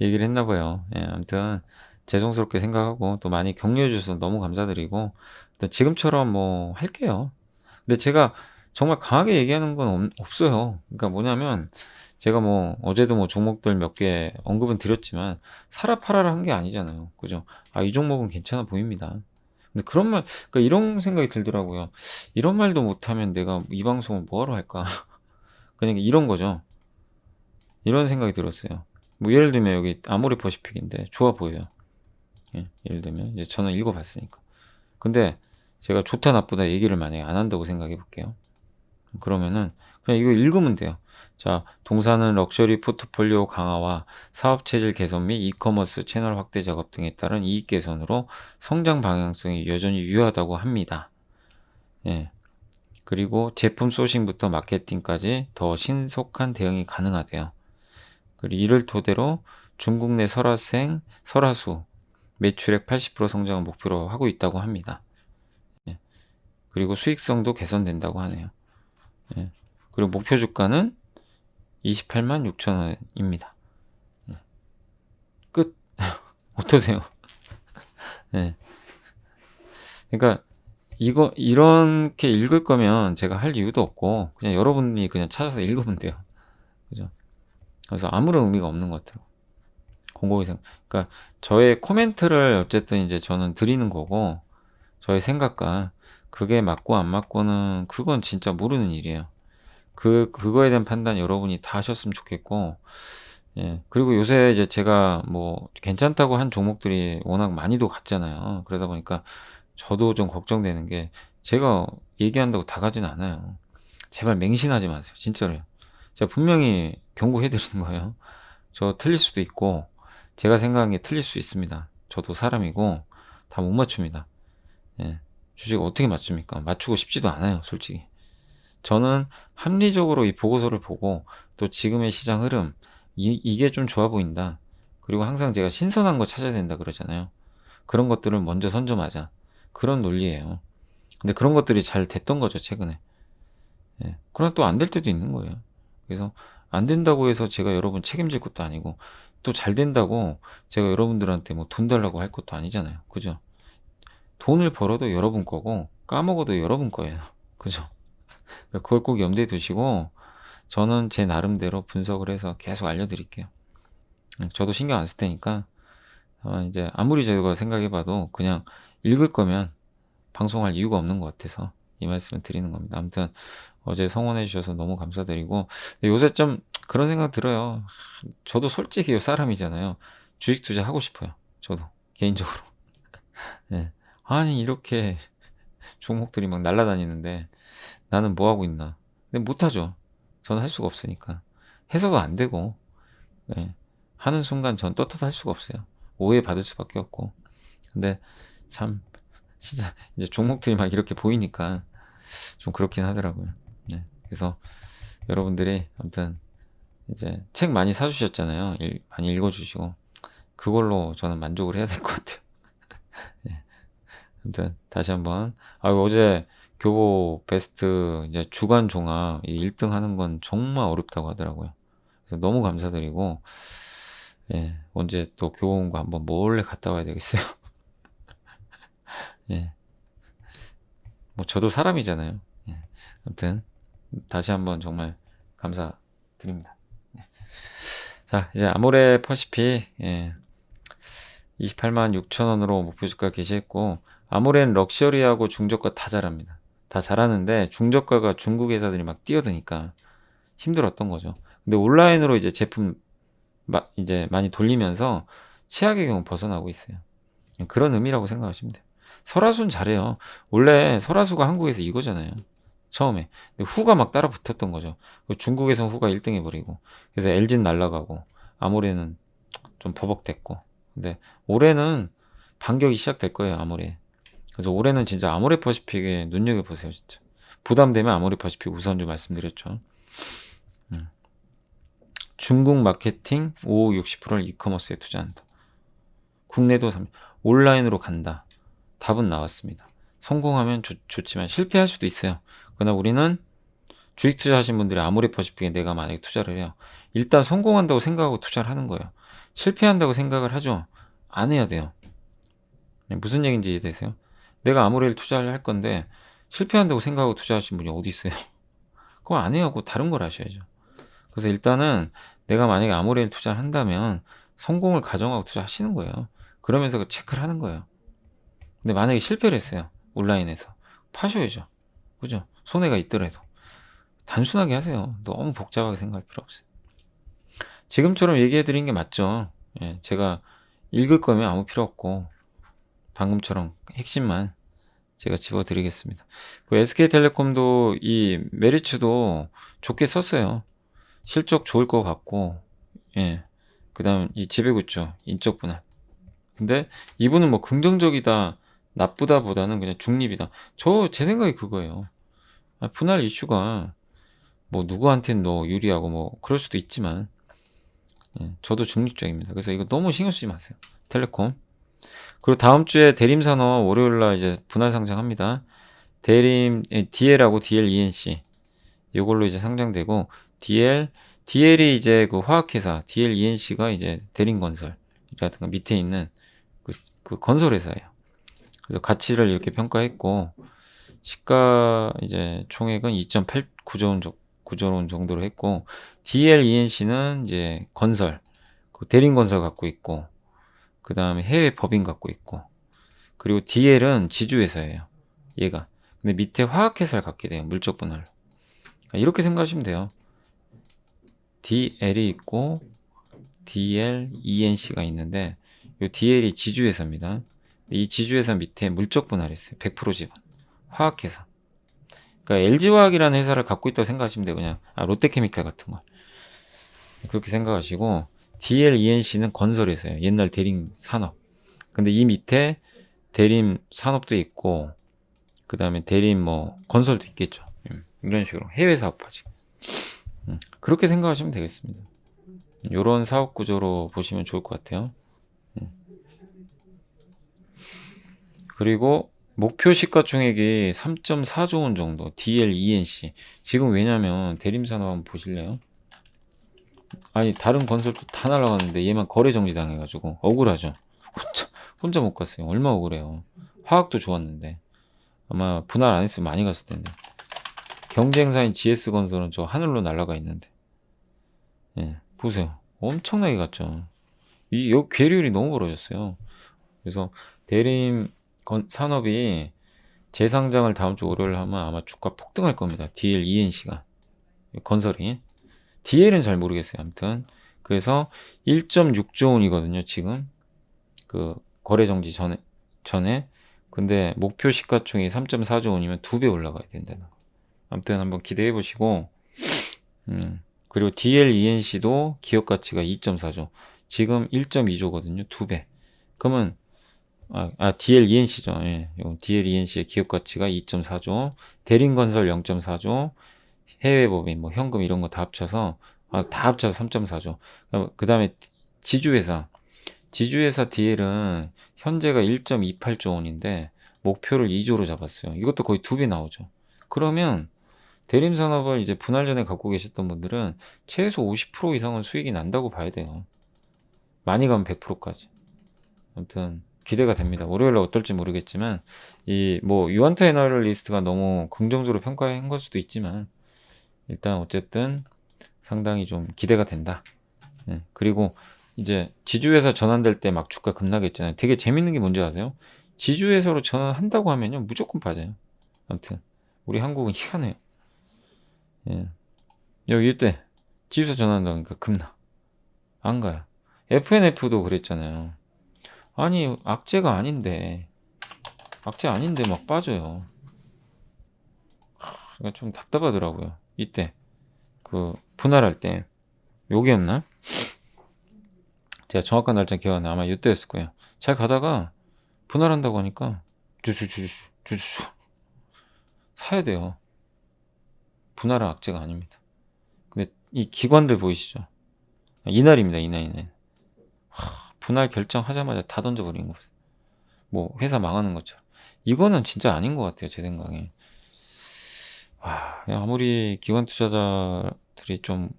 얘기를 했나 봐요. 아무튼 죄송스럽게 생각하고 또 많이 격려해 주셔서 너무 감사드리고, 또 지금처럼 뭐 할게요. 근데 제가 정말 강하게 얘기하는 건 없어요. 그러니까 뭐냐면 제가 뭐 어제도 뭐 종목들 몇 개 언급은 드렸지만 사라 팔아라 한 게 아니잖아요. 그죠? 이 종목은 괜찮아 보입니다. 근데 그러니까 이런 생각이 들더라고요. 이런 말도 못하면 내가 이 방송을 뭐하러 할까? 그냥 이런 거죠. 이런 생각이 들었어요. 뭐 예를 들면 여기 아모레퍼시픽인데 좋아 보여요. 예를 들면 이제 저는 읽어봤으니까. 근데 제가 좋다 나쁘다 얘기를 만약에 안 한다고 생각해 볼게요. 그러면은 그냥 이거 읽으면 돼요. 자, 동사는 럭셔리 포트폴리오 강화와 사업 체질 개선 및 이커머스 채널 확대 작업 등에 따른 이익 개선으로 성장 방향성이 여전히 유효하다고 합니다. 그리고 제품 소싱부터 마케팅까지 더 신속한 대응이 가능하대요. 그리고 이를 토대로 중국 내 설화수 매출액 80% 성장을 목표로 하고 있다고 합니다. 그리고 수익성도 개선된다고 하네요. 그리고 목표 주가는 28만 6천 원입니다. 끝. 어떠세요? 그러니까 이렇게 읽을 거면 제가 할 이유도 없고 그냥 여러분이 그냥 찾아서 읽으면 돼요. 그죠? 그래서 아무런 의미가 없는 것 같아요. 그러니까 저의 코멘트를 어쨌든 이제 저는 드리는 거고, 저의 생각과 그게 맞고 안 맞고는 그건 진짜 모르는 일이에요. 그거에 대한 판단 여러분이 다 하셨으면 좋겠고, 그리고 요새 이제 제가 뭐 괜찮다고 한 종목들이 워낙 많이도 갔잖아요. 그러다 보니까 저도 좀 걱정되는 게, 제가 얘기한다고 다 가진 않아요. 제발 맹신하지 마세요. 진짜로요. 제가 분명히 경고해 드리는 거예요. 저 틀릴 수도 있고, 제가 생각한 게 틀릴 수 있습니다. 저도 사람이고 다 못 맞춥니다. 주식 어떻게 맞춥니까? 맞추고 싶지도 않아요, 솔직히. 저는 합리적으로 이 보고서를 보고 또 지금의 시장 흐름, 이게 좀 좋아 보인다. 그리고 항상 제가 신선한 거 찾아야 된다 그러잖아요. 그런 것들을 먼저 선점하자. 그런 논리예요. 근데 그런 것들이 잘 됐던 거죠, 최근에. 그러나 또 안 될 때도 있는 거예요. 그래서 안 된다고 해서 제가 여러분 책임질 것도 아니고, 또 잘 된다고 제가 여러분들한테 뭐 돈 달라고 할 것도 아니잖아요. 그죠? 돈을 벌어도 여러분 거고 까먹어도 여러분 거예요. 그죠? 그걸 꼭 염두에 두시고, 저는 제 나름대로 분석을 해서 계속 알려드릴게요. 저도 신경 안 쓸 테니까 이제 아무리 제가 생각해봐도 그냥 읽을 거면 방송할 이유가 없는 것 같아서 이 말씀을 드리는 겁니다. 아무튼 어제 성원해 주셔서 너무 감사드리고, 요새 좀 그런 생각 들어요. 저도 솔직히 사람이잖아요. 주식 투자하고 싶어요. 저도 개인적으로. 아니 이렇게 종목들이 막 날아다니는데 나는 뭐 하고 있나. 근데 못하죠. 저는 할 수가 없으니까. 해서도 안 되고, 하는 순간 전 떳떳할 수가 없어요. 오해받을 수밖에 없고. 근데 참 진짜 이제 종목들이 막 이렇게 보이니까 좀 그렇긴 하더라고요. 그래서 여러분들이 아무튼 이제 책 많이 사주셨잖아요. 많이 읽어주시고 그걸로 저는 만족을 해야 될 것 같아요. 아무튼 다시 한번 어제 교보 베스트 이제 주간 종합 1등 하는 건 정말 어렵다고 하더라고요. 그래서 너무 감사드리고, 언제 또 교보문고 한번 몰래 갔다 와야 되겠어요. 뭐 저도 사람이잖아요. 아무튼 다시 한번 정말 감사드립니다. 네. 자, 이제 아모레 퍼시픽 28만 6천 원으로 목표주가 게시했고, 아모레는 럭셔리하고 중저가 다 잘합니다. 다 잘하는데 중저가가 중국 회사들이 막 뛰어드니까 힘들었던 거죠. 근데 온라인으로 이제 제품 이제 많이 돌리면서 최악의 경우 벗어나고 있어요. 그런 의미라고 생각하시면 돼요. 설화수는 잘해요. 원래 설화수가 한국에서 이거잖아요. 처음에. 근데 후가 막 따라 붙었던 거죠. 중국에선 후가 1등 해버리고. 그래서 LG는 날라가고, 아모레는 좀 버벅댔고. 근데 올해는 반격이 시작될 거예요, 아모레. 그래서 올해는 진짜 아모레 퍼시픽에 눈여겨보세요, 진짜. 부담되면 아모레 퍼시픽 우선 좀 말씀드렸죠. 중국 마케팅 5, 60%를 이커머스에 투자한다. 국내도 온라인으로 간다. 답은 나왔습니다. 성공하면 좋지만 실패할 수도 있어요. 그러나 우리는 주식 투자하신 분들이 아모레 퍼시픽에 내가 만약에 투자를 해요. 일단 성공한다고 생각하고 투자를 하는 거예요. 실패한다고 생각을 하죠. 안 해야 돼요. 무슨 얘기인지 이해되세요? 내가 아모레를 투자를 할 건데 실패한다고 생각하고 투자하신 분이 어디 있어요? 그거 안 해야 하고 다른 걸 하셔야죠. 그래서 일단은 내가 만약에 아모레를 투자를 한다면 성공을 가정하고 투자하시는 거예요. 그러면서 그 체크를 하는 거예요. 근데 만약에 실패를 했어요. 온라인에서. 파셔야죠. 그죠? 손해가 있더라도. 단순하게 하세요. 너무 복잡하게 생각할 필요 없어요. 지금처럼 얘기해 드린 게 맞죠. 예, 제가 읽을 거면 아무 필요 없고 방금처럼 핵심만 제가 집어드리겠습니다. 그 SK텔레콤도 이 메리츠도 좋게 썼어요. 실적 좋을 것 같고, 예. 그 다음 이 지배구조, 인적 분할. 근데 이분은 뭐 긍정적이다, 나쁘다 보다는 그냥 중립이다. 제 생각이 그거예요. 분할 이슈가 뭐 누구한테는 너 유리하고 뭐 그럴 수도 있지만, 예, 저도 중립적입니다. 그래서 이거 너무 신경 쓰지 마세요. 텔레콤. 그리고 다음 주에 대림산업 월요일날 이제 분할 상장합니다. DL하고 DLENC 이걸로 이제 상장되고, DL이 이제 그 화학회사, DLENC가 이제 대림건설이라든가 밑에 있는 그 건설회사예요. 그래서 가치를 이렇게 평가했고, 시가 이제 총액은 2.89조 원 정도로 했고, DLENC는 이제 건설, 그 대림건설 갖고 있고, 그 다음에 해외 법인 갖고 있고, 그리고 DL은 지주회사예요. 얘가. 근데 밑에 화학회사를 갖게 돼요. 물적 분할로. 이렇게 생각하시면 돼요. DL이 있고 DLENC가 있는데, 이 DL이 지주회사입니다. 이 지주회사 밑에 물적 분할했어요. 100% 지분. 화학회사. 그러니까 LG화학이라는 회사를 갖고 있다고 생각하시면 돼요. 그냥 롯데케미칼 같은 거. 그렇게 생각하시고, DLENC는 건설회사예요. 옛날 대림 산업. 근데 이 밑에 대림 산업도 있고, 그 다음에 대림 뭐 건설도 있겠죠. 이런 식으로 해외 사업하지. 그렇게 생각하시면 되겠습니다. 이런 사업 구조로 보시면 좋을 것 같아요. 그리고 목표 시가총액이 3.4조 원 정도, DLENC. 지금 왜냐면 대림산업 한번 보실래요? 아니 다른 건설도 다 날아갔는데 얘만 거래 정지 당해가지고 억울하죠. 혼자 못 갔어요. 얼마 억울해요. 화학도 좋았는데 아마 분할 안 했으면 많이 갔을 텐데. 경쟁사인 GS건설은 저 하늘로 날아가 있는데, 예, 보세요. 엄청나게 갔죠. 이 괴리율이 너무 벌어졌어요. 그래서 대림 산업이 재상장을 다음 주 월요일 하면 아마 주가 폭등할 겁니다. DLENC가 건설이. DL은 잘 모르겠어요. 아무튼 그래서 1.6조 원이거든요. 지금 그 거래 정지 전에. 근데 목표 시가총액이 3.4조 원이면 2배 올라가야 된다는 거. 아무튼 한번 기대해 보시고, 그리고 DLENC도 기업 가치가 2.4조. 지금 1.2조거든요. 2배. 그러면 DLENC죠. 예. DLENC의 기업 가치가 2.4조, 대림건설 0.4조, 해외법인, 뭐 현금 이런 거 다 합쳐서 3.4조. 그 다음에 지주회사 DL은 현재가 1.28조 원인데 목표를 2조로 잡았어요. 이것도 거의 2배 나오죠. 그러면 대림산업을 이제 분할 전에 갖고 계셨던 분들은 최소 50% 이상은 수익이 난다고 봐야 돼요. 많이 가면 100%까지. 아무튼 기대가 됩니다. 월요일날 어떨지 모르겠지만 이 뭐 유한타 애널리스트가 너무 긍정적으로 평가한 걸 수도 있지만 일단 어쨌든 상당히 좀 기대가 된다. 그리고 이제 지주회사 전환될 때 막 주가 급락했잖아요. 되게 재밌는 게 뭔지 아세요? 지주회사로 전환한다고 하면요 무조건 빠져요. 아무튼 우리 한국은 희한해요. 예. 여기 이때 지주회사 전환한다니까 급락 안 가요. FNF도 그랬잖아요. 아니 악재가 아닌데 악재 아닌데 막 빠져요. 그러니까 좀 답답하더라고요. 이때 그 분할할 때 여기였나? 제가 정확한 날짜 기억 안 나요. 아마 이때였을 거예요. 잘 가다가 분할한다고 하니까 주주주주주주 사야 돼요. 분할은 악재가 아닙니다. 근데 이 기관들 보이시죠? 이날입니다. 이날. 분할 결정하자마자 다 던져버리는 거죠. 뭐 회사 망하는 것처럼. 이거는 진짜 아닌 것 같아요. 제 생각에. 아무리 기관 투자자들이 좀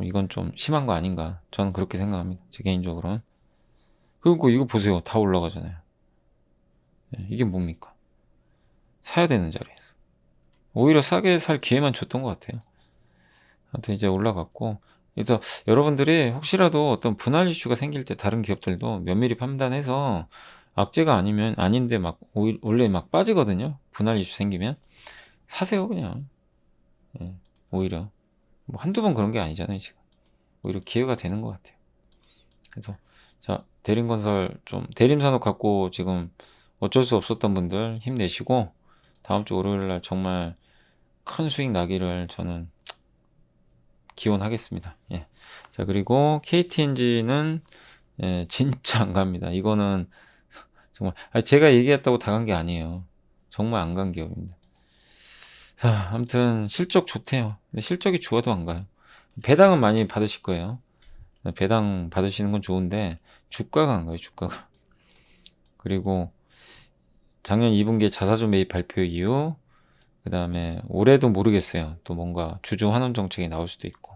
이건 좀 심한 거 아닌가. 저는 그렇게 생각합니다. 제 개인적으로는. 그리고 이거 보세요. 다 올라가잖아요. 이게 뭡니까? 사야 되는 자리에서. 오히려 싸게 살 기회만 줬던 것 같아요. 아무튼 이제 올라갔고. 그래서 여러분들이 혹시라도 어떤 분할 이슈가 생길 때 다른 기업들도 면밀히 판단해서 악재가 아니면 아닌데 막 원래 막 빠지거든요. 분할 이슈 생기면 사세요 그냥. 오히려 뭐 한두 번 그런 게 아니잖아요 지금. 오히려 기회가 되는 것 같아요. 그래서 자 대림건설 좀 대림산업 갖고 지금 어쩔 수 없었던 분들 힘내시고 다음 주 월요일날 정말 큰 수익 나기를 저는 기원하겠습니다. 자 그리고 KTNG는 진짜 안 갑니다. 이거는 정말 제가 얘기했다고 다 간 게 아니에요. 정말 안 간 기업입니다. 자 아무튼 실적 좋대요. 근데 실적이 좋아도 안 가요. 배당은 많이 받으실 거예요. 배당 받으시는 건 좋은데 주가가 안 가요. 주가가. 그리고 작년 2분기에 자사주 매입 발표 이후 그 다음에 올해도 모르겠어요. 또 뭔가 주주 환원 정책이 나올 수도 있고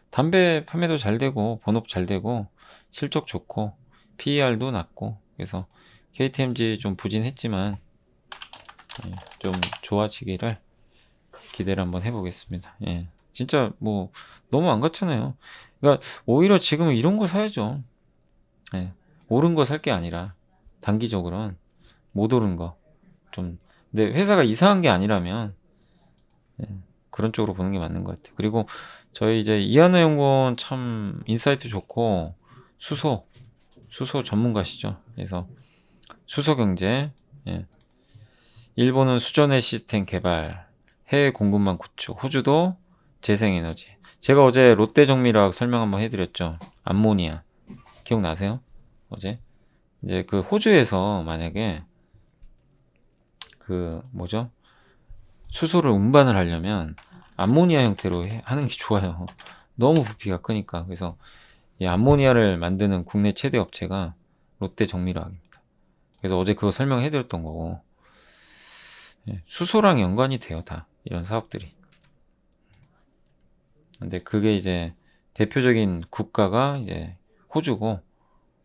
담배 판매도 잘 되고 본업 잘 되고 실적 좋고 PER도 낮고 그래서 KTMG 좀 부진했지만 좀 좋아지기를 기대를 한번 해보겠습니다. 진짜 뭐 너무 안 갔잖아요. 그러니까 오히려 지금은 이런 거 사야죠. 오른 거 살 게 아니라 단기적으로는 못 오른 거 좀. 근데 회사가 이상한 게 아니라면 그런 쪽으로 보는 게 맞는 것 같아요. 그리고 저희 이제 이하나 연구원 참 인사이트 좋고 수소 전문가시죠. 그래서 수소 경제, 일본은 수전해 시스템 개발, 해외 공급망 구축, 호주도 재생에너지. 제가 어제 롯데정밀화학 설명 한번 해드렸죠. 암모니아 기억나세요? 어제 이제 그 호주에서 만약에 그 뭐죠? 수소를 운반을 하려면 암모니아 형태로 하는 게 좋아요. 너무 부피가 크니까. 그래서 이 암모니아를 만드는 국내 최대 업체가 롯데정밀화학입니다. 그래서 어제 그거 설명해드렸던 거고 수소랑 연관이 돼요. 다 이런 사업들이. 근데 그게 이제 대표적인 국가가 이제 호주고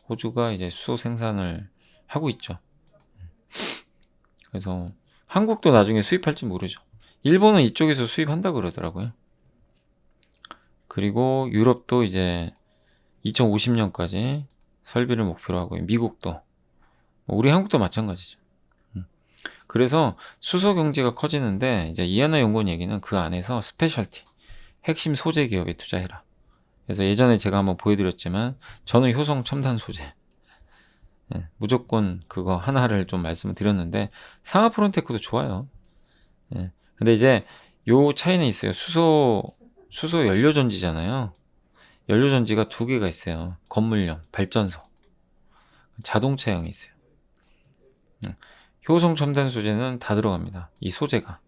호주가 이제 수소 생산을 하고 있죠. 그래서 한국도 나중에 수입할지 모르죠. 일본은 이쪽에서 수입한다 그러더라고요. 그리고 유럽도 이제 2050년까지 설비를 목표로 하고 미국도 우리 한국도 마찬가지죠. 그래서 수소 경제가 커지는데 이제 이하나 연구원 얘기는 그 안에서 스페셜티 핵심 소재 기업에 투자해라. 그래서 예전에 제가 한번 보여드렸지만 저는 효성 첨단 소재 무조건 그거 하나를 좀 말씀을 드렸는데 상하프론테크도 좋아요. 근데 이제 요 차이는 있어요. 수소 연료전지잖아요. 연료전지가 두 개가 있어요. 건물용, 발전소, 자동차형이 있어요. 효성 첨단 소재는 다 들어갑니다. 이 소재가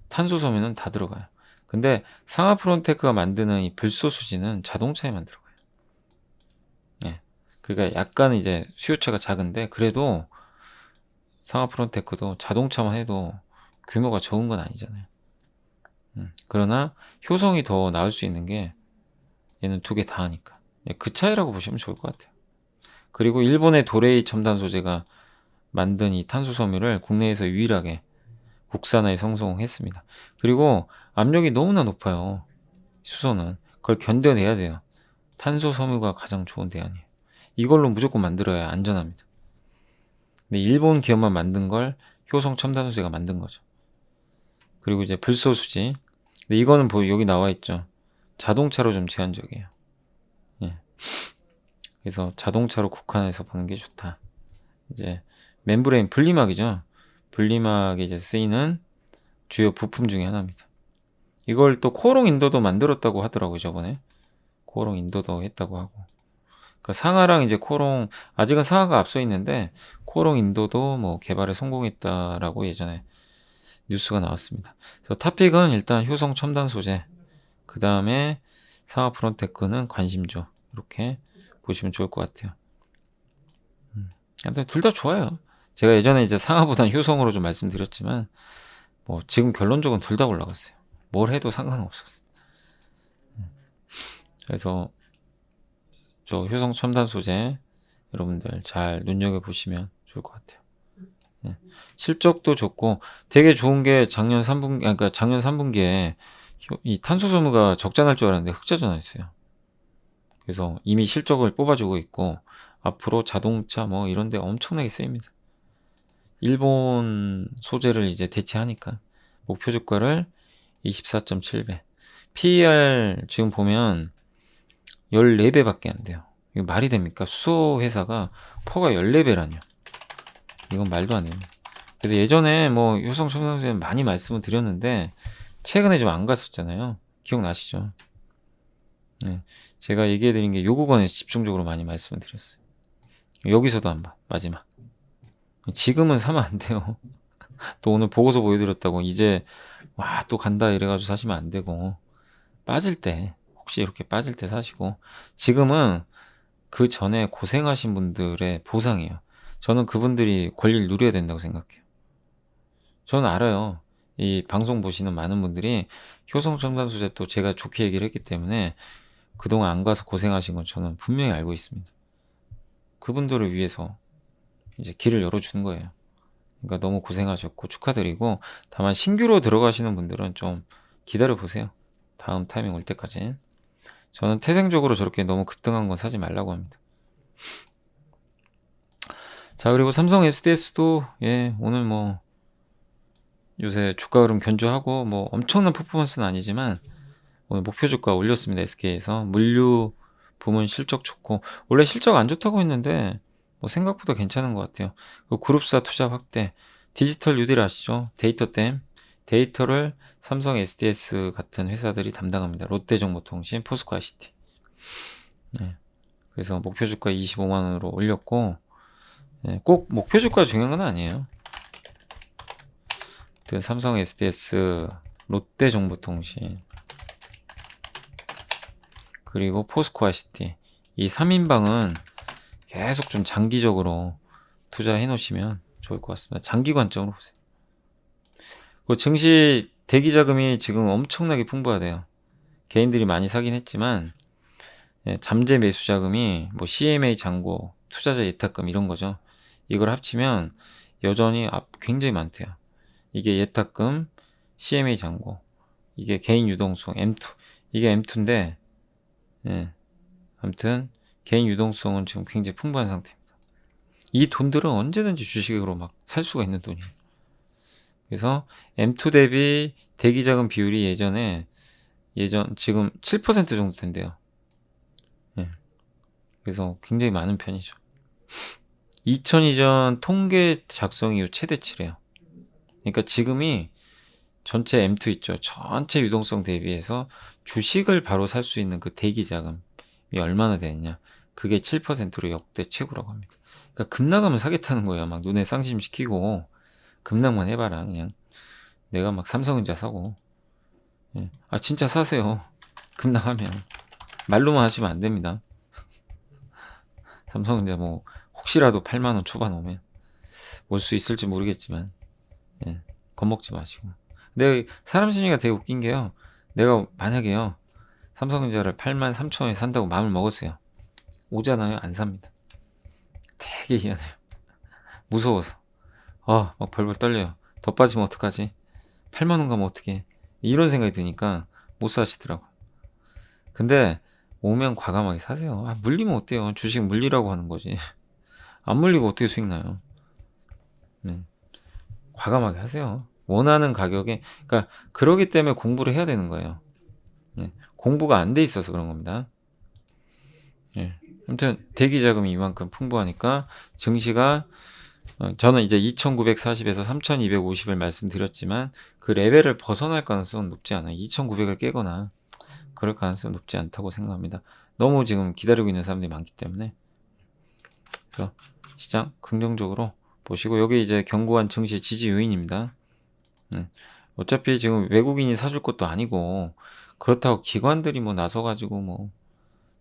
탄소 섬유는 다 들어가요. 근데 상하프론테크가 만드는 이 불소 수지는 자동차에만 들어가요. 그러니까 약간 이제 수요차가 작은데 그래도 상하프론테크도 자동차만 해도 규모가 적은 건 아니잖아요. 그러나 효성이 더 나을 수 있는 게 얘는 두 개 다 하니까 그 차이라고 보시면 좋을 것 같아요. 그리고 일본의 도레이 첨단 소재가 만든 이 탄소 섬유를 국내에서 유일하게 국산화에 성공했습니다. 그리고 압력이 너무나 높아요. 수소는. 그걸 견뎌내야 돼요. 탄소 섬유가 가장 좋은 대안이에요. 이걸로 무조건 만들어야 안전합니다. 근데 일본 기업만 만든 걸 효성 첨단 소재가 만든 거죠. 그리고 이제 불소수지. 근데 이거는 여기 나와 있죠. 자동차로 좀 제한적이에요. 예. 그래서 자동차로 국한해서 보는 게 좋다. 이제 멤브레인 분리막이죠. 분리막에 이제 쓰이는 주요 부품 중에 하나입니다. 이걸 또 코오롱 인도도 만들었다고 하더라고요, 저번에. 코오롱 인도도 했다고 하고. 그러니까 상하랑 이제 코오롱, 아직은 상하가 앞서 있는데 코오롱 인도도 뭐 개발에 성공했다라고 예전에 뉴스가 나왔습니다. 그래서 탑픽은 일단 효성 첨단 소재, 그 다음에 상하 프론테크는 관심조, 이렇게 보시면 좋을 것 같아요. 아무튼 둘 다 좋아요. 제가 예전에 이제 상하보다는 효성으로 좀 말씀드렸지만 뭐 지금 결론적으로 둘 다 올라갔어요. 뭘 해도 상관없었어요. 그래서 저 효성 첨단 소재 여러분들 잘 눈여겨보시면 좋을 것 같아요. 네. 실적도 좋고 되게 좋은 게 작년 3분기, 그러니까 작년 3분기에 이 탄소 소모가 적자날 줄 알았는데 흑자 전환했어요. 그래서 이미 실적을 뽑아주고 있고 앞으로 자동차 뭐 이런 데 엄청나게 쓰입니다. 일본 소재를 이제 대체하니까 목표 주가를 24.7배. PER 지금 보면 14배밖에 안 돼요. 이거 말이 됩니까? 수소 회사가 퍼가 14배라뇨. 이건 말도 안 됩니다. 그래서 예전에 뭐 효성 첨단 소재 많이 말씀을 드렸는데 최근에 좀 안 갔었잖아요. 기억나시죠? 네. 제가 얘기해 드린 게 요구건에 집중적으로 많이 말씀을 드렸어요. 여기서도 안 봐. 마지막. 지금은 사면 안 돼요. 또 오늘 보고서 보여드렸다고 이제 와 또 간다 이래가지고 사시면 안 되고, 빠질 때 혹시 이렇게 빠질 때 사시고, 지금은 그 전에 고생하신 분들의 보상이에요. 저는 그분들이 권리를 누려야 된다고 생각해요. 저는 알아요. 이 방송 보시는 많은 분들이 효성 첨단 소재 또 제가 좋게 얘기를 했기 때문에 그동안 안 가서 고생하신 건 저는 분명히 알고 있습니다. 그분들을 위해서 이제 길을 열어주는 거예요. 그러니까 너무 고생하셨고 축하드리고, 다만 신규로 들어가시는 분들은 좀 기다려 보세요. 다음 타이밍 올 때까지. 저는 태생적으로 저렇게 너무 급등한 건 사지 말라고 합니다. 자, 그리고 삼성 SDS도 오늘 뭐 요새 주가 흐름 견조하고 뭐 엄청난 퍼포먼스는 아니지만 오늘 목표 주가 올렸습니다. SK에서 물류 부문 실적 좋고, 원래 실적 안 좋다고 했는데 뭐 생각보다 괜찮은 것 같아요. 그룹사 투자 확대, 디지털 뉴딜 아시죠? 데이터댐, 데이터를 삼성 SDS 같은 회사들이 담당합니다. 롯데정보통신, 포스코ICT. 네. 그래서 목표 주가 25만 원으로 올렸고, 꼭 목표 주가 중요한 건 아니에요. 삼성 SDS, 롯데정보통신, 그리고 포스코ICT, 이 3인방은 계속 좀 장기적으로 투자해 놓으시면 좋을 것 같습니다. 장기 관점으로 보세요. 그 증시 대기 자금이 지금 엄청나게 풍부하대요. 개인들이 많이 사긴 했지만 잠재 매수 자금이 뭐 CMA 잔고, 투자자 예탁금 이런 거죠. 이걸 합치면 여전히 굉장히 많대요. 이게 예탁금, CMA 잔고, 이게 개인 유동성 M2, 이게 M2인데 아무튼 개인 유동성은 지금 굉장히 풍부한 상태입니다. 이 돈들은 언제든지 주식으로 막 살 수가 있는 돈이에요. 그래서 M2 대비 대기자금 비율이 지금 7% 정도 된대요. 그래서 굉장히 많은 편이죠. 2002년 통계 작성 이후 최대치래요. 그러니까 지금이 전체 M2 있죠. 전체 유동성 대비해서 주식을 바로 살 수 있는 그 대기자금이 얼마나 되느냐. 그게 7%로 역대 최고라고 합니다. 그러니까 급락하면 사겠다는 거예요. 막 눈에 쌍심시키고 급락만 해봐라. 그냥 내가 막 삼성전자 사고. 진짜 사세요. 급락하면. 말로만 하시면 안 됩니다. 삼성전자 뭐 혹시라도 8만 원 초반 오면 올 수 있을지 모르겠지만 겁먹지 마시고. 근데 사람 심리가 되게 웃긴 게요. 내가 만약에요 삼성전자를 8만 3천 원에 산다고 마음을 먹었어요. 오잖아요. 안 삽니다. 되게 희한해요. 무서워서. 막 벌벌 떨려요. 더 빠지면 어떡하지? 8만 원 가면 어떡해? 이런 생각이 드니까 못 사시더라고요. 근데 오면 과감하게 사세요. 물리면 어때요? 주식 물리라고 하는 거지. 안 물리고 어떻게 수익 나요? 네. 과감하게 하세요. 원하는 가격에, 그러니까 그러기 때문에 공부를 해야 되는 거예요. 네. 공부가 안 돼 있어서 그런 겁니다. 예. 아무튼 대기 자금이 이만큼 풍부하니까 증시가 저는 이제 2,940에서 3,250을 말씀드렸지만 그 레벨을 벗어날 가능성은 높지 않아요. 2,900을 깨거나 그럴 가능성은 높지 않다고 생각합니다. 너무 지금 기다리고 있는 사람들이 많기 때문에. 그래서 시장 긍정적으로 보시고, 여기 이제 견고한 증시 지지 요인입니다. 어차피 지금 외국인이 사줄 것도 아니고 그렇다고 기관들이 뭐 나서가지고 뭐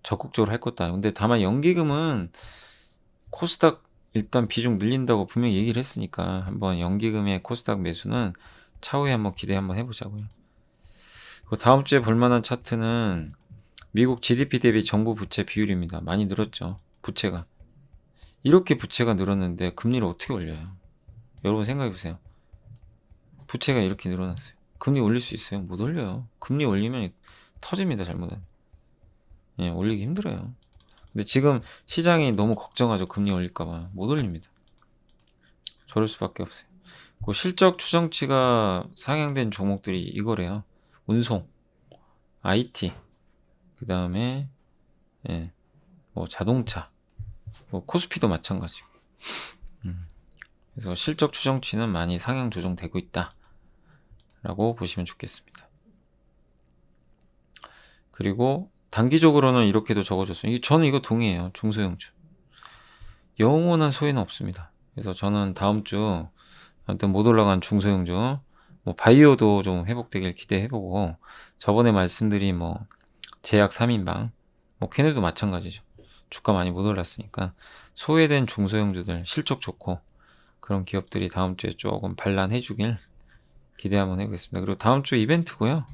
적극적으로 할 것도 아니고, 근데 다만 연기금은 코스닥 일단 비중 밀린다고 분명히 얘기를 했으니까 한번 연기금의 코스닥 매수는 차후에 한번 기대 한번 해보자고요. 그 다음 주에 볼만한 차트는 미국 GDP 대비 정부 부채 비율입니다. 많이 늘었죠. 부채가. 이렇게 부채가 늘었는데 금리를 어떻게 올려요? 여러분 생각해보세요. 부채가 이렇게 늘어났어요. 금리 올릴 수 있어요? 못 올려요. 금리 올리면 터집니다. 잘못하면. 예, 올리기 힘들어요. 근데 지금 시장이 너무 걱정하죠. 금리 올릴까봐. 못 올립니다. 저럴 수밖에 없어요. 그 실적 추정치가 상향된 종목들이 이거래요. 운송, IT, 그 다음에 뭐 자동차, 뭐 코스피도 마찬가지고. 그래서 실적 추정치는 많이 상향 조정되고 있다라고 보시면 좋겠습니다. 그리고 단기적으로는 이렇게도 적어줬어요. 저는 이거 동의해요. 중소형주. 영원한 소외는 없습니다. 그래서 저는 다음 주 아무튼 못 올라간 중소형주, 뭐 바이오도 좀 회복되길 기대해보고, 저번에 말씀드린 뭐 제약 3인방, 뭐 걔네도 마찬가지죠. 주가 많이 못 올랐으니까 소외된 중소형주들 실적 좋고 그런 기업들이 다음 주에 조금 반란해주길 기대 한번 해보겠습니다. 그리고 다음 주 이벤트고요.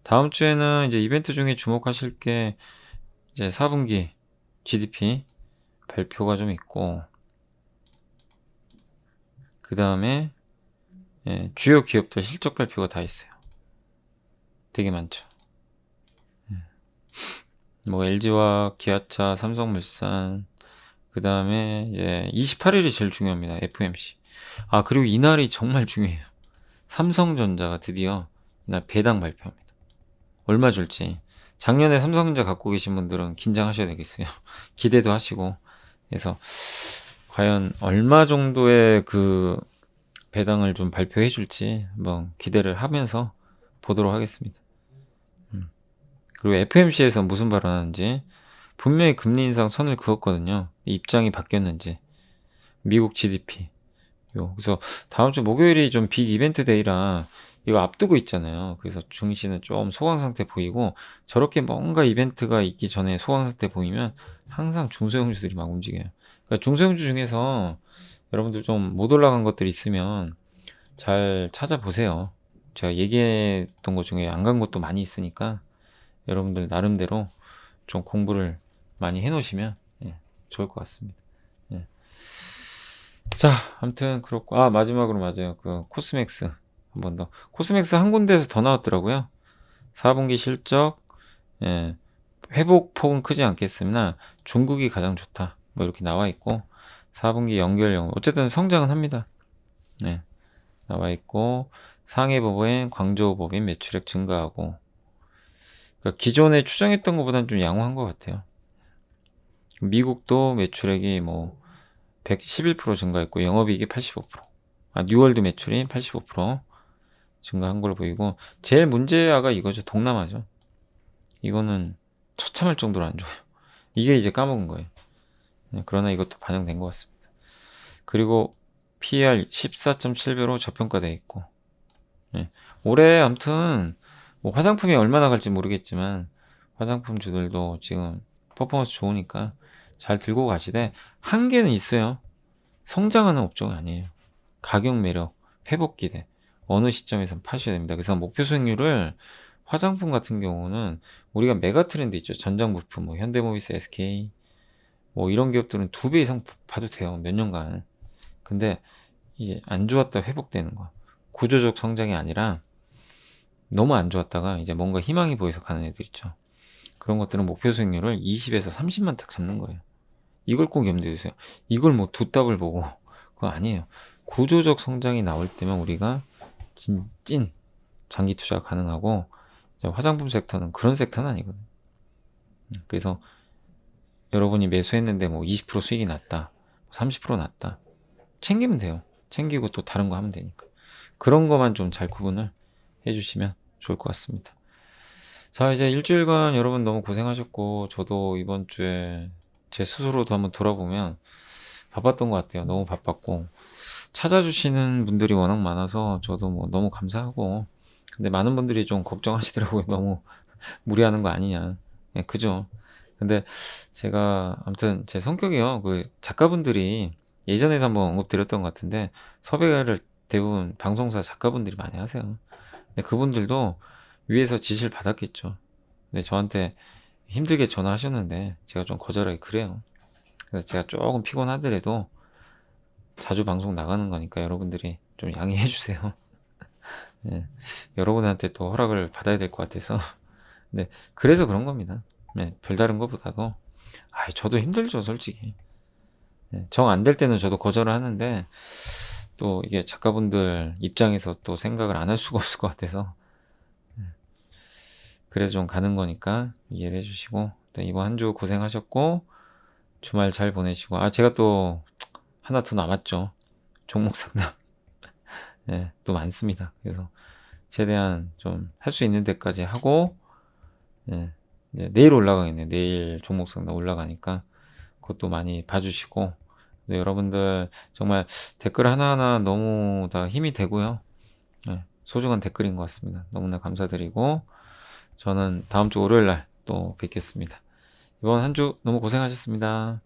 다음 주에는 이제 이벤트 중에 주목하실 게 이제 4분기 GDP 발표가 좀 있고, 그 다음에 주요 기업들 실적 발표가 다 있어요. 되게 많죠. 뭐 LG화학, 기아차, 삼성물산, 그 다음에 이제 28일이 제일 중요합니다. FMC. 그리고 이날이 정말 중요해요. 삼성전자가 드디어 이날 배당 발표합니다. 얼마 줄지. 작년에 삼성전자 갖고 계신 분들은 긴장하셔야 되겠어요. 기대도 하시고. 그래서 과연 얼마 정도의 그 배당을 좀 발표해 줄지 한번 기대를 하면서 보도록 하겠습니다. 그리고 FMC에서 무슨 발언하는지, 분명히 금리 인상 선을 그었거든요. 입장이 바뀌었는지. 미국 GDP. 그래서 다음 주 목요일이 좀 빅 이벤트 데이라 이거 앞두고 있잖아요. 그래서 증시는 좀 소강 상태 보이고, 저렇게 뭔가 이벤트가 있기 전에 소강 상태 보이면 항상 중소형주들이 막 움직여요. 그러니까 중소형주 중에서 여러분들 좀 못 올라간 것들 있으면 잘 찾아보세요. 제가 얘기했던 것 중에 안 간 것도 많이 있으니까 여러분들 나름대로 좀 공부를 많이 해놓으시면 좋을 것 같습니다. 자, 아무튼 그렇고, 마지막으로 맞아요. 그 코스맥스 한 번 더. 코스맥스 한 군데에서 더 나왔더라고요. 4분기 실적, 회복폭은 크지 않겠으나 중국이 가장 좋다. 뭐 이렇게 나와 있고, 4분기 연결 영업. 어쨌든 성장은 합니다. 나와 있고, 상해법인, 광저우법인 매출액 증가하고, 그러니까 기존에 추정했던 것보다는 좀 양호한 것 같아요. 미국도 매출액이 뭐 111% 증가했고, 영업이익이 85%. 뉴월드 매출이 85% 증가한 걸로 보이고, 제일 문제아가 이거죠. 동남아죠. 이거는 처참할 정도로 안 좋아요. 이게 이제 까먹은 거예요. 그러나 이것도 반영된 것 같습니다. 그리고 PER 14.7배로 저평가되어 있고, 올해 아무튼 뭐 화장품이 얼마나 갈지 모르겠지만 화장품 주들도 지금 퍼포먼스 좋으니까 잘 들고 가시되, 한계는 있어요. 성장하는 업종이 아니에요. 가격 매력, 회복 기대, 어느 시점에서 파셔야 됩니다. 그래서 목표 수익률을, 화장품 같은 경우는 우리가 메가 트렌드 있죠. 전장 부품, 뭐 현대모비스, SK, 뭐 이런 기업들은 2배 이상 봐도 돼요. 몇 년간. 근데 이게 안 좋았다 회복되는 거. 구조적 성장이 아니라 너무 안 좋았다가 이제 뭔가 희망이 보여서 가는 애들 있죠. 그런 것들은 목표 수익률을 20에서 30만 딱 잡는 거예요. 이걸 꼭 염두에 두세요. 이걸 뭐 두 답을 보고 그거 아니에요. 구조적 성장이 나올 때면 우리가 찐 장기 투자가 가능하고 화장품 섹터는 그런 섹터는 아니거든. 그래서 여러분이 매수했는데 뭐 20% 수익이 났다, 30% 났다, 챙기면 돼요. 챙기고 또 다른 거 하면 되니까. 그런 거만 좀 잘 구분을 해주시면 좋을 것 같습니다. 자, 이제 일주일간 여러분 너무 고생하셨고, 저도 이번 주에 제 스스로도 한번 돌아보면 바빴던 것 같아요. 너무 바빴고, 찾아주시는 분들이 워낙 많아서 저도 뭐 너무 감사하고, 근데 많은 분들이 좀 걱정하시더라고요. 너무 무리하는 거 아니냐. 예, 그죠. 근데 제가 아무튼 제 성격이요. 그 작가분들이 예전에도 한번 언급드렸던 것 같은데, 섭외를 대부분 방송사 작가분들이 많이 하세요. 근데 그분들도 위에서 지시를 받았겠죠. 근데 저한테 힘들게 전화하셨는데 제가 좀 거절하기 그래요. 그래서 제가 조금 피곤하더라도 자주 방송 나가는 거니까 여러분들이 좀 양해해 주세요. 네, 여러분한테 또 허락을 받아야 될 것 같아서. 네, 그래서 그런 겁니다. 네, 별다른 것보다도 저도 힘들죠, 솔직히. 네, 정 안 될 때는 저도 거절을 하는데 또 이게 작가분들 입장에서 또 생각을 안 할 수가 없을 것 같아서, 그래서 좀 가는 거니까 이해를 해주시고, 또 이번 한 주 고생하셨고 주말 잘 보내시고, 제가 또 하나 더 남았죠. 종목 상담. 네, 또 많습니다. 그래서 최대한 좀 할 수 있는 데까지 하고, 네, 이제 내일 올라가겠네요. 내일 종목 상담 올라가니까 그것도 많이 봐주시고, 네, 여러분들 정말 댓글 하나하나 너무 다 힘이 되고요. 네, 소중한 댓글인 것 같습니다. 너무나 감사드리고, 저는 다음 주 월요일 날 또 뵙겠습니다. 이번 한 주 너무 고생하셨습니다.